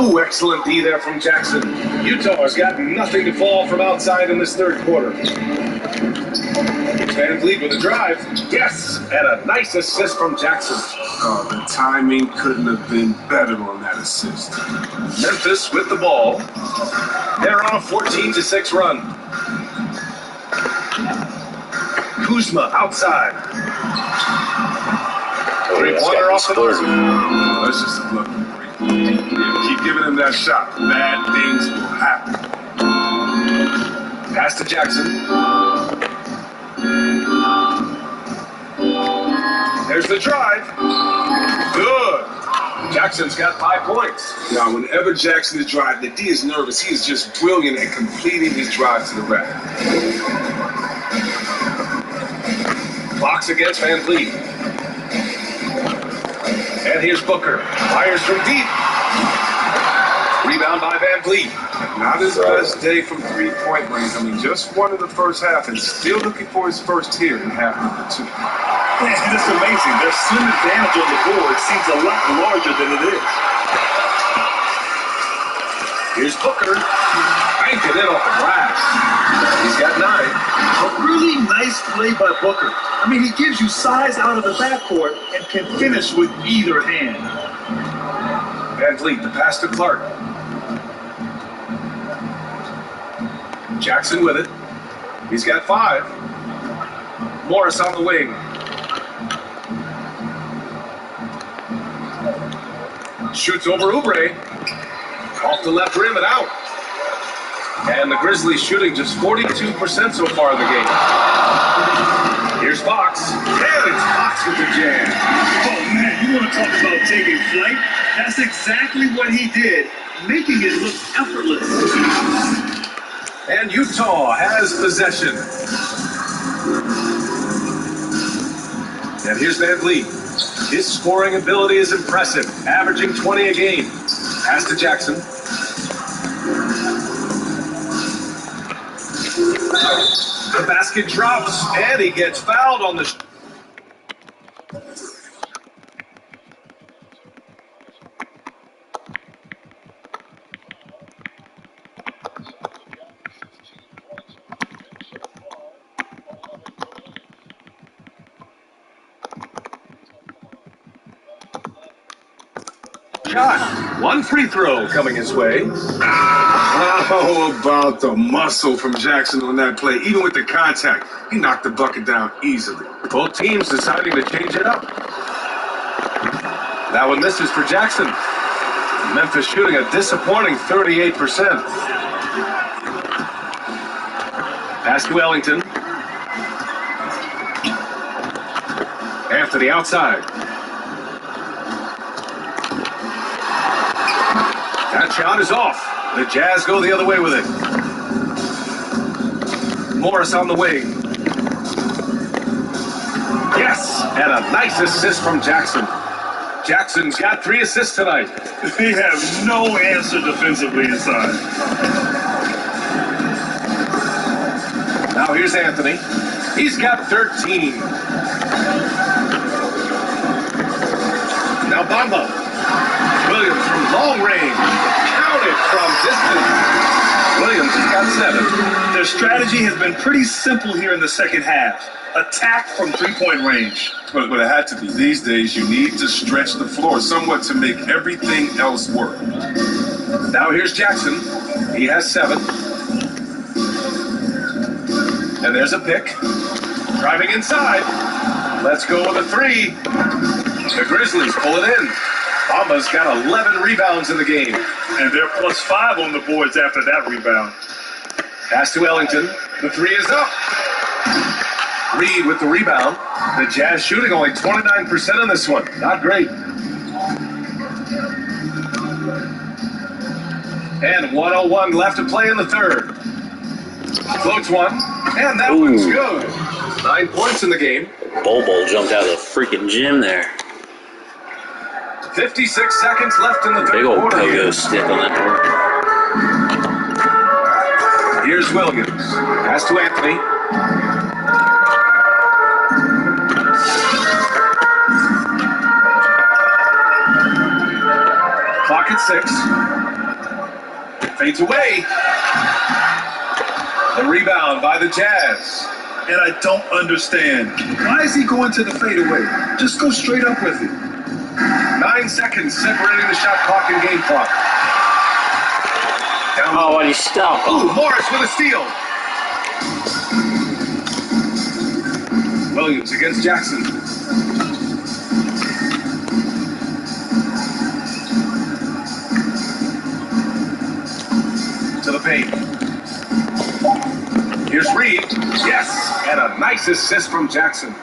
Ooh, excellent D there from Jackson. Utah has got nothing to fall from outside in this third quarter. Van Vliet with a drive. Yes, and a nice assist from Jackson. Oh, the timing couldn't have been better on that assist. Memphis with the ball. They're on a 14-6 run. Kuzma outside. Three-pointer off the mark. That's just a look. Keep giving him that shot. Bad things will happen. Pass to Jackson. There's the drive. Good. Jackson's got 5 points. Now, whenever Jackson is driving, the D is nervous. He is just brilliant at completing his drive to the rack. Box against Van Vliet. And here's Booker. Fires from deep. Rebound by Van Vliet. Not his best day from three-point range. I mean, just won in the first half and still looking for his first here in half number 2. Man, it's amazing. Their slim advantage on the board seems a lot larger than it is. Here's Booker. Banked it in off the glass. He's got 9. A really nice play by Booker. I mean, he gives you size out of the backcourt and can finish with either hand. Van Vliet, the pass to Clark. Jackson with it. He's got 5. Morris on the wing. Shoots over Oubre. Off the left rim and out. And the Grizzlies shooting just 42% so far in the game. Here's Fox. And it's Fox with the jam. Oh, man, you want to talk about taking flight? That's exactly what he did, making it look effortless. And Utah has possession. And here's Van Vliet. His scoring ability is impressive, averaging 20 a game. Pass to Jackson. The basket drops, and he gets fouled on the... shot. 1 free throw coming his way. How about the muscle from Jackson on that play? Even with the contact, he knocked the bucket down easily. Both teams deciding to change it up. That one misses for Jackson. Memphis shooting a disappointing 38%. Pass to Ellington. Anthony outside. That shot is off. The Jazz go the other way with it. Morris on the wing. Yes, and a nice assist from Jackson. Jackson's got 3 assists tonight. They have no answer defensively inside. Now here's Anthony. He's got 13. Now Bamba. Williams from long range. Counted from distance. Williams has got 7. Their strategy has been pretty simple here in the second half. Attack from three-point range. But it had to be. These days, you need to stretch the floor somewhat to make everything else work. Now here's Jackson. He has 7. And there's a pick. Driving inside. Let's go with a 3. The Grizzlies pull it in. Bamba's got 11 rebounds in the game. And they're +5 on the boards after that rebound. Pass to Ellington. The three is up. Reed with the rebound. The Jazz shooting only 29% on this one. Not great. And 1:01 left to play in the third. Floats one. And that one's good. 9 points in the game. Bobo jumped out of the freaking gym there. 56 seconds left in the third Big old quarter. pogo stick on that door. Here's Williams. Pass to Anthony. Clock at 6. Fades away. The rebound by the Jazz. And I don't understand. Why is he going to the fadeaway? Just go straight up with it. 9 seconds separating the shot clock and game clock. Down Oh, why did he stop? Ooh, Morris with a steal. Williams against Jackson. To the paint. Here's Reed. Yes, and a nice assist from Jackson.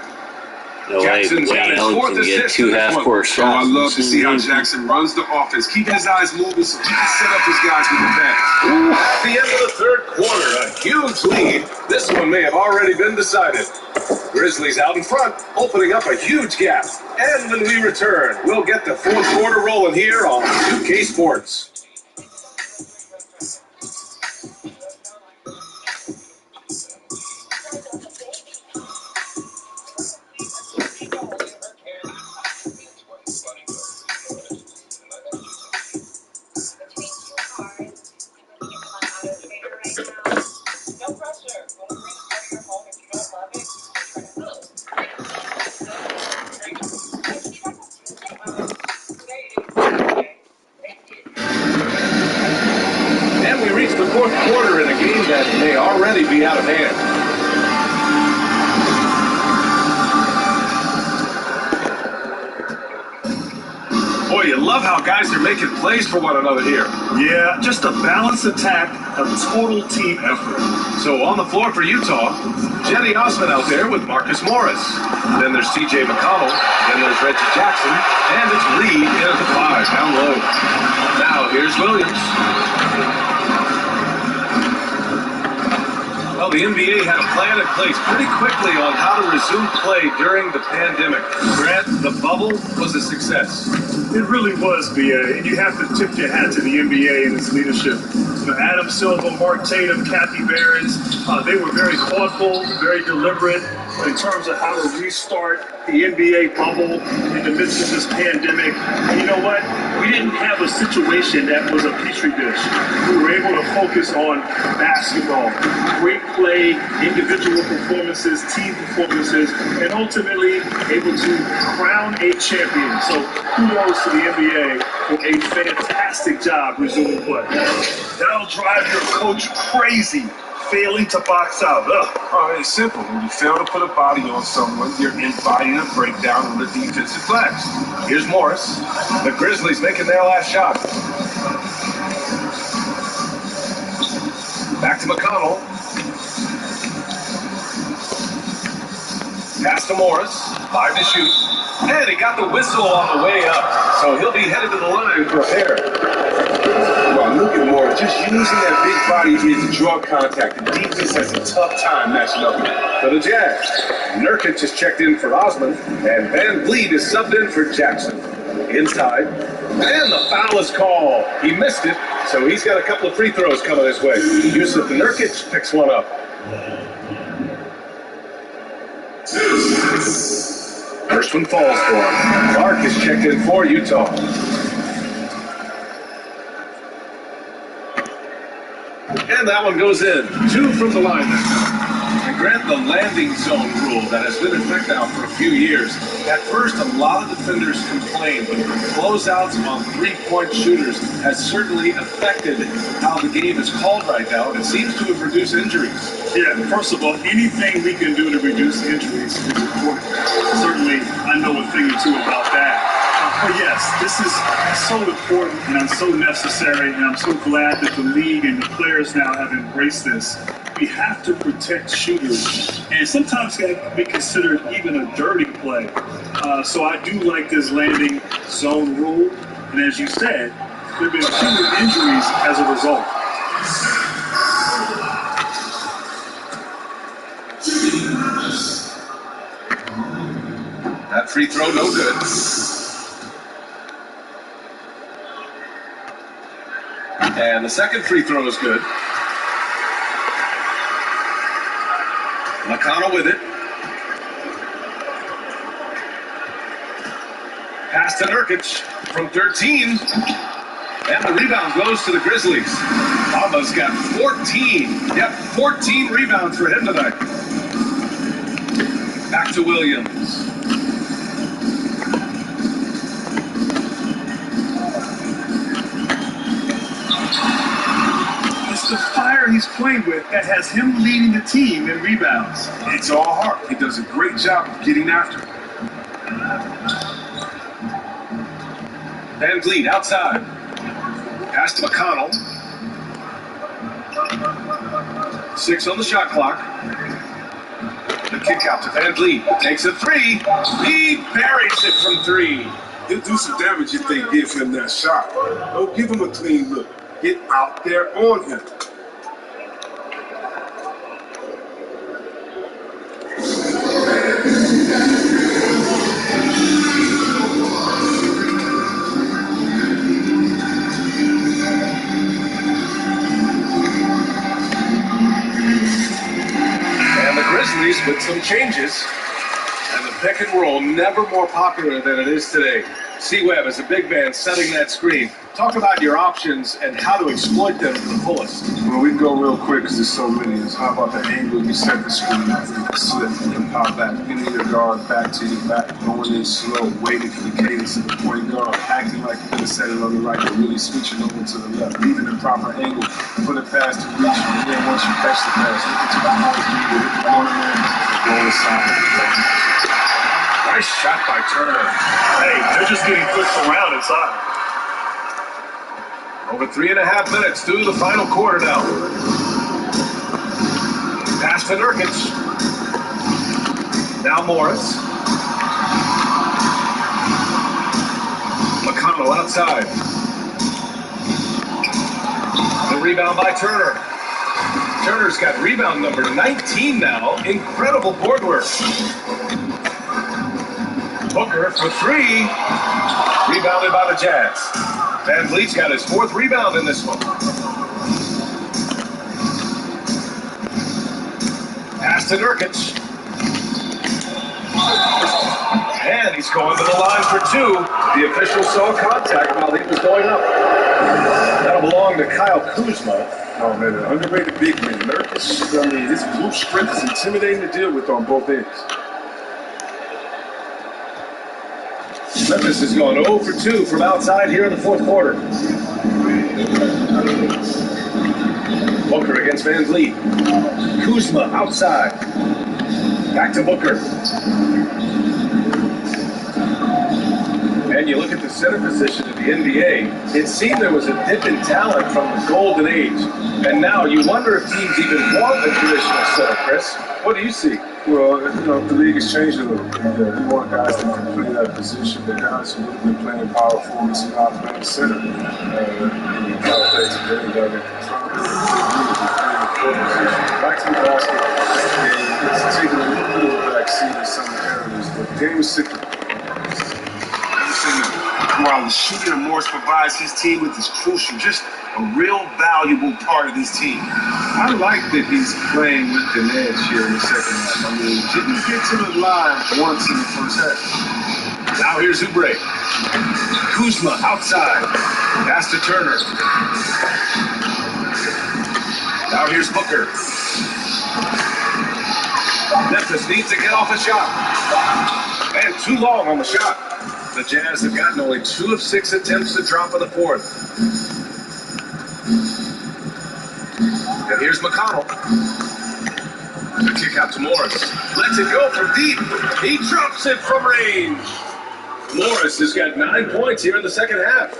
No way Jackson's got Wayne his fourth Ellington get assist 2 in this half-court Oh, shots. I love to see how Jackson runs the offense. Keep his eyes moving so he can set up his guys with the pass. At the end of the third quarter, a huge lead. This one may have already been decided. Grizzlies out in front, opening up a huge gap. And when we return, we'll get the fourth quarter rolling here on 2K Sports. And we reach the fourth quarter in a game that may already be out of hand. Boy, you love how guys are making plays for one another here. Yeah, just a balanced attack, a total team effort. So on the floor for Utah, Jenny Osman out there with Marcus Morris. Then there's TJ McConnell. Then there's Reggie Jackson. And it's Reed in at the 5, down low. Now here's Williams. Well, the NBA had a plan in place pretty quickly on how to resume play during the pandemic. Grant, the bubble was a success. It really was, BA, and you have to tip your hat to the NBA and its leadership. You know, Adam Silver, Mark Tatum, Kathy Behrens, they were very thoughtful, very deliberate in terms of how to restart the NBA bubble in the midst of this pandemic. And you know what? We didn't have a situation that was a petri dish. We were able to focus on basketball, great play, individual performances, team performances, and ultimately able to crown a champion. So kudos to the NBA for a fantastic job resuming play. That'll drive your coach crazy, failing to box out. Oh, it's simple. When you fail to put a body on someone, you're inviting a breakdown on the defensive glass. Here's Morris. The Grizzlies making their last shot. Back to McConnell. Pass to Morris. 5 to shoot. And he got the whistle on the way up. So he'll be headed to the line for a pair. Well, look at Morris. Just using that big body here to draw contact. The defense has a tough time matching up with him. For the Jazz, Nurkic has checked in for Osman, and Van Vliet is subbed in for Jackson. Inside, and the foul is called. He missed it, so he's got a couple of free throws coming his way. Yusuf Nurkic picks one up. First one falls for him. Clark is checked in for Utah. And that one goes in. 2 from the line this time. And Grant, the landing zone rule that has been in effect now for a few years. At first, a lot of defenders complained, but the closeouts on three-point shooters has certainly affected how the game is called right now, and it seems to have reduced injuries. Yeah, first of all, anything we can do to reduce injuries is important. Certainly, I know a thing or two about that. But yes, this is so important and so necessary, and I'm so glad that the league and the players now have embraced this. We have to protect shooters, and sometimes it can be considered even a dirty play. So I do like this landing zone rule, and as you said, there have been fewer injuries as a result. That free throw, no good. And the second free throw is good. McConnell with it. Pass to Nurkic from 13. And the rebound goes to the Grizzlies. Bamba's got 14. Yep, 14 rebounds for him tonight. Back to Williams. It's the fire he's playing with that has him leading the team in rebounds. It's all heart. He does a great job of getting after it. Van Vliet outside. Pass to McConnell. 6 on the shot clock. The kick out to Van Vliet. Takes a three. He buries it from 3. He'll do some damage if they give him that shot. Don't give him a clean look. Get out there on him. And the Grizzlies with some changes. And the pick and roll, never more popular than it is today. C-Webb is a big man setting that screen. Talk about your options and how to exploit them to the fullest. Well, we can go real quick because there's so many. How about the angle you set the screen up? You can slip and pop back. Pinning your guard back to your back, going in slow, waiting for the cadence of the point guard, acting like you're going to set it on the right, but really switching over to the left, leaving the proper angle for the pass to reach. And then once you catch the pass, look at your corner, hit the corner man, and go inside. Nice shot by Turner. Hey, they're just getting pushed around inside. Over 3.5 minutes through the final quarter now. Pass to Nurkic. Now Morris. McConnell outside. The rebound by Turner. Turner's got rebound number 19 now. Incredible board work. Booker for 3. Rebounded by the Jazz. Van Vliet's got his 4th rebound in this one. Pass to Nurkic. And he's going to the line for 2. The official saw contact while he was going up. That'll belong to Kyle Kuzma. Oh, man, an underrated big man. Nurkic, I mean, his blue sprint is intimidating to deal with on both ends. Memphis has gone 0 for 2 from outside here in the 4th quarter. Booker against Van Vliet. Kuzma outside. Back to Booker. And you look at the center position in the NBA, it seemed there was a dip in talent from the golden age. And now you wonder if teams even want a traditional center, Chris. What do you see? Well, you know, the league has changed a little bit. You want guys that can play that position, the guys who have been playing power forwards and not playing center. You got to play today, you got to back to the basket, and it's taking a little bit of a backseat in some areas, but the game is sick. While the shooting and Morris provides his team with is crucial, just a real valuable part of this team. I like that he's playing with an edge here in the second half. I mean, Didn't get to the line once in the first half. now here's Oubre. Kuzma outside. Pass to Turner. Now here's Booker. Memphis needs to get off a shot. And too long on the shot. The Jazz have gotten only 2 of 6 attempts to drop in the 4th. And here's McConnell. The kick out to Morris. Lets it go from deep. He drops it from range. Morris has got 9 points here in the second half.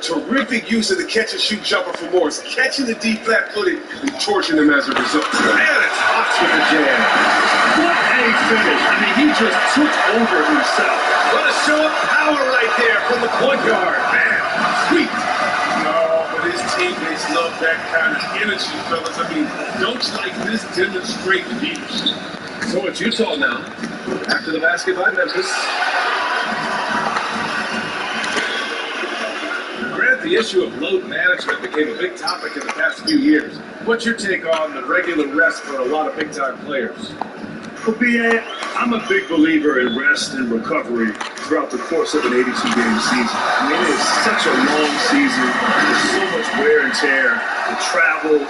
Terrific use of the catch-and-shoot jumper for Morris, catching the deep flat-footed and torching them as a result. And it's Hawks with the jam. What a finish. I mean, he just took over himself. What a show of power right there from the point guard. Man, sweet. No, but his teammates love that kind of energy, fellas. I mean, don't like this demonstrate leadership. So it's Utah now. After the basket by Memphis. Grant, the issue of load management became a big topic in the past few years. What's your take on the regular rest for a lot of big-time players? Well, B.A., I'm a big believer in rest and recovery throughout the course of an 82-game season. I mean, it is such a long season. There's so much wear and tear, the travel,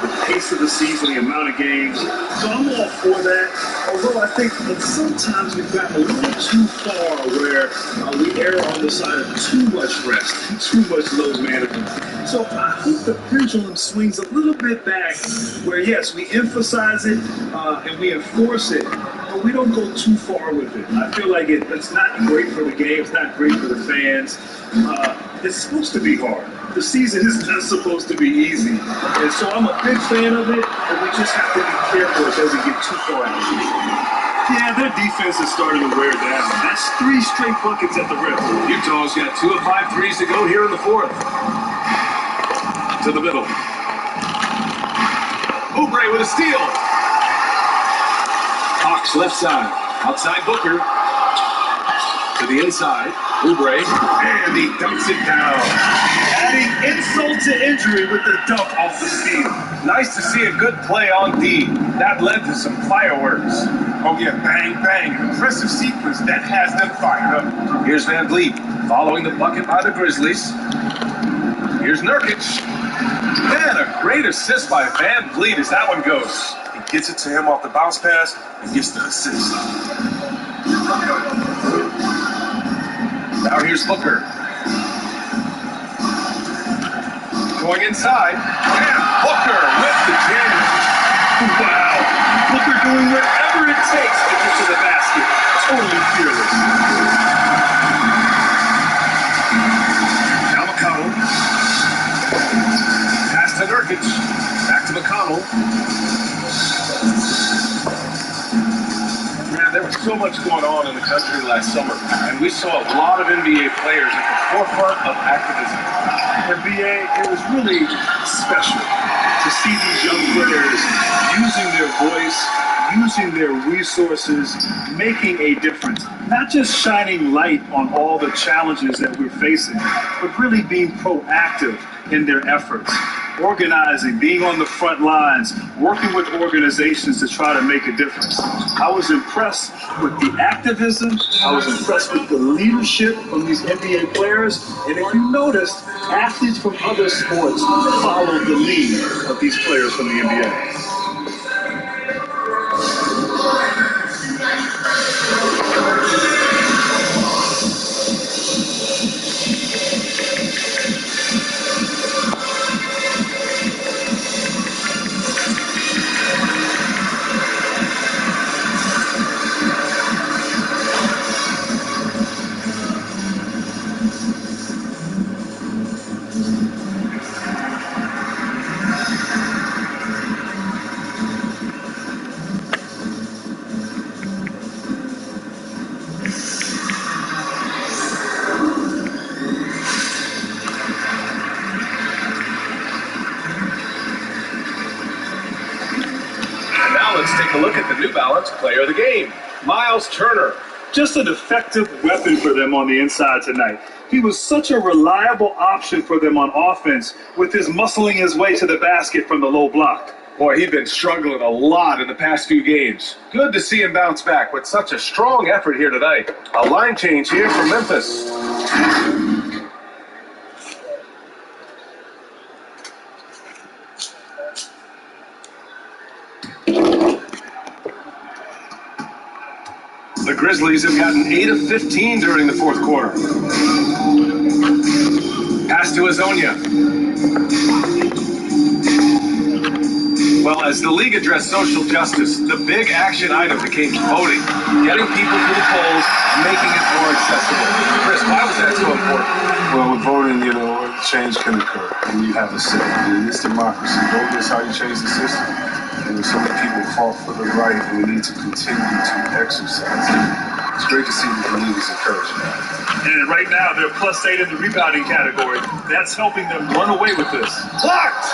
the pace of the season, the amount of games. So I'm all for that. Although I think that sometimes we've gotten a little too far where we err on the side of too much rest and too much load management. So I hope the pendulum swings a little bit back where, yes, we emphasize it and we enforce it, but we don't go too far with it. I feel like it's not great for the game. It's not great for the fans. It's supposed to be hard. The season is not supposed to be easy. And so I'm a big fan of it, but we just have to be careful as we get too far out of it. Yeah, their defense is starting to wear down. That's 3 straight buckets at the rim. Utah's got 2 of 5 threes to go here in the fourth. To the middle. Oubre with a steal. Hawks left side. Outside Booker. To the inside. Oubre. And he dunks it down. Adding insult to injury with the dunk off the steal. Nice to see a good play on D. That led to some fireworks. Oh, yeah, bang, bang. Impressive sequence that has them fired up. Here's Van Vliet following the bucket by the Grizzlies. Here's Nurkic. Man, a great assist by Van Vliet as that one goes. He gets it to him off the bounce pass and gets the assist. Now here's Booker. Going inside. And Booker with the jam. Wow. Booker doing whatever it takes to get to the basket. Totally fearless. Now McConnell. Pass to Nurkic. Back to McConnell. Man, there was so much going on in the country last summer, and we saw a lot of NBA players at the forefront of activism. NBA, it was really special to see these young players using their voice, using their resources, making a difference. Not just shining light on all the challenges that we're facing, but really being proactive in their efforts. Organizing, being on the front lines, working with organizations to try to make a difference. I was impressed with the activism. I was impressed with the leadership from these NBA players. And if you noticed, athletes from other sports followed the lead of these players from the NBA. Take a look at the New Balance player of the game, Miles Turner. Just an effective weapon for them on the inside tonight. He was such a reliable option for them on offense with his muscling his way to the basket from the low block. Boy, he'd been struggling a lot in the past few games. Good to see him bounce back with such a strong effort here tonight. A line change here for Memphis. The Grizzlies have gotten 8 of 15 during the fourth quarter. Pass to Azonia. Well, as the league addressed social justice, the big action item became voting, getting people to the polls, making it more accessible. Chris, why was that so important? Well, with voting, you know, change can occur, and you have a say. It's democracy. Voting is how you change the system. And so many people fought for the right, and we need to continue to exercise it. It's great to see that the league is encouraging that. And right now, they're +8 in the rebounding category. That's helping them run away with this. Blocked!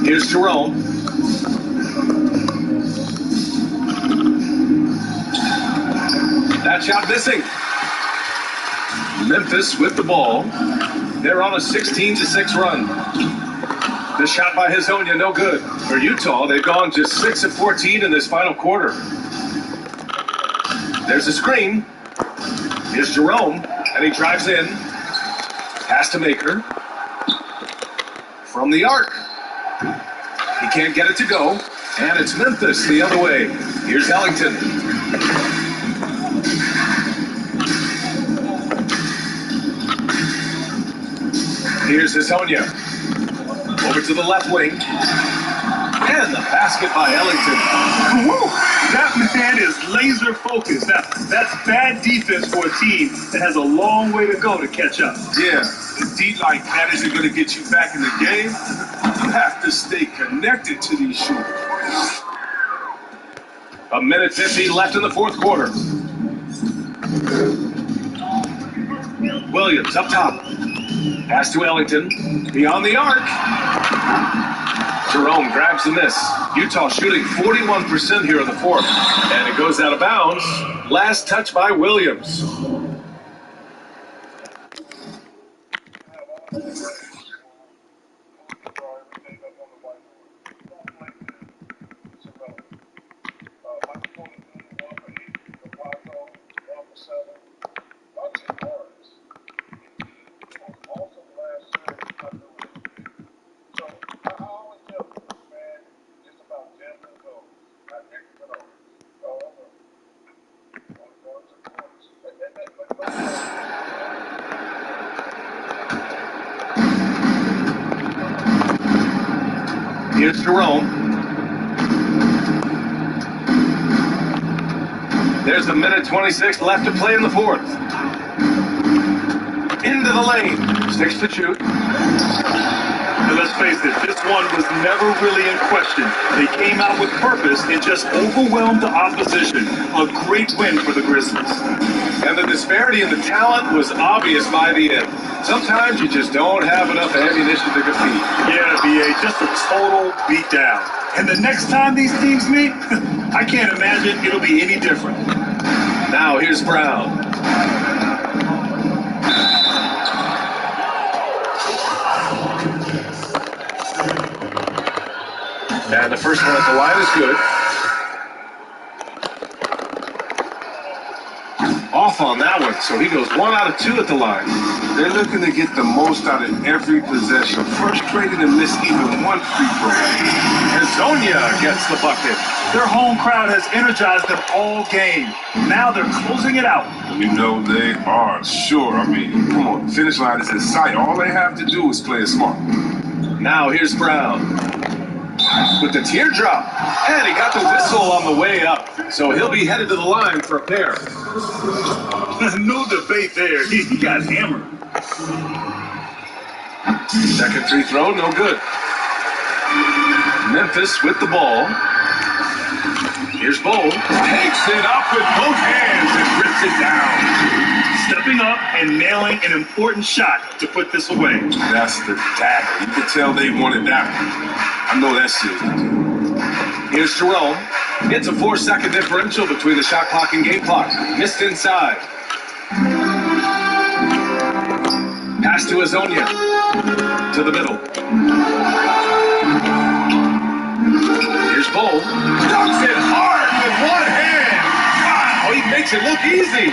Here's Jerome. That shot missing. Memphis with the ball. They're on a 16-6 run. The shot by Hazonia, no good. For Utah, they've gone just 6 of 14 in this final quarter. There's a screen. Here's Jerome, and he drives in. Pass to Maker. From the arc. He can't get it to go. And it's Memphis the other way. Here's Ellington. Here's Hazonia. Over to the left wing. And the basket by Ellington. Woo! That man is laser focused. That's bad defense for a team that has a long way to go to catch up. Yeah, a D like that isn't going to get you back in the game. You have to stay connected to these shooters. A minute 50 left in the fourth quarter. Williams up top. Pass to Ellington. Beyond the arc. Jerome grabs the miss. Utah shooting 41% here in the fourth. And it goes out of bounds. Last touch by Williams. Here's Jerome. There's a minute 26 left to play in the fourth. Into the lane. 6 to shoot. And let's face it, this one was never really in question. They came out with purpose and just overwhelmed the opposition. A great win for the Grizzlies. And the disparity in the talent was obvious by the end. Sometimes you just don't have enough ammunition to compete. Yeah, BA, just a total beatdown. And the next time these teams meet, I can't imagine it'll be any different. Now here's Brown. And the first one at the line is good. Off on that one, so he goes 1 out of 2 at the line. They're looking to get the most out of every possession. Frustrated to miss even one free throw. Hazonia gets the bucket. Their home crowd has energized them all game. Now they're closing it out. You know they are, sure. I mean, come on, the finish line is in sight. All they have to do is play it smart. Now here's Brown with the teardrop. And he got the whistle on the way up. So he'll be headed to the line for a pair. No debate there. He got hammered. Second free throw, no good. Memphis with the ball. Here's Bowl. Takes it up with both hands and rips it down. Stepping up and nailing an important shot to put this away. That's the dagger. You can tell they wanted that one. I know that shit. Here's Jerome. It's a 4-second differential between the shot clock and game clock. Missed inside. Pass to Hazonia. To the middle. Here's Bowl. Dunks it hard with one hand. Wow, he makes it look easy.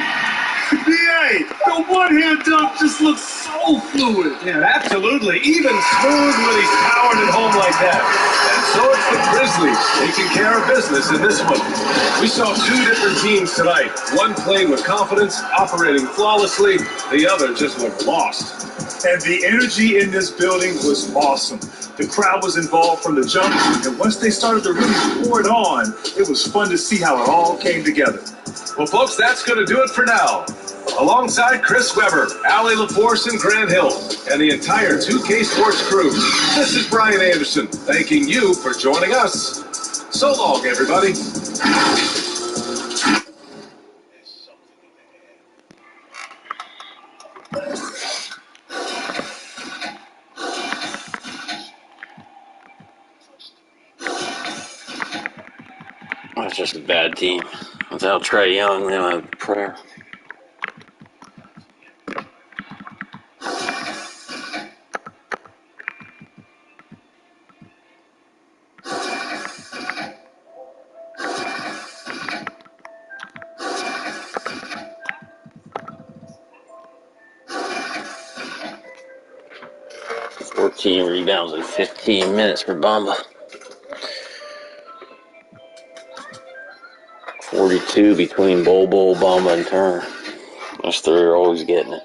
BA, the one-hand dunk just looks so fluid. Yeah, absolutely. Even smooth when he's powered at home like that. And so it's the Grizzlies taking care of business in this one. We saw 2 different teams tonight. One playing with confidence, operating flawlessly. The other just looked lost. And the energy in this building was awesome. The crowd was involved from the jump, and once they started to really pour it on, it was fun to see how it all came together. Well, folks, that's going to do it for now. Alongside Chris Webber, Allie LaForce, and Grant Hill, and the entire 2K Sports crew, this is Brian Anderson, thanking you for joining us. So long, everybody. That's just a bad team. Without Trae Young, they don't have a prayer. Team rebounds in 15 minutes for Bamba. 42 between Bobo, Bamba, and Turner. Those three are always getting it.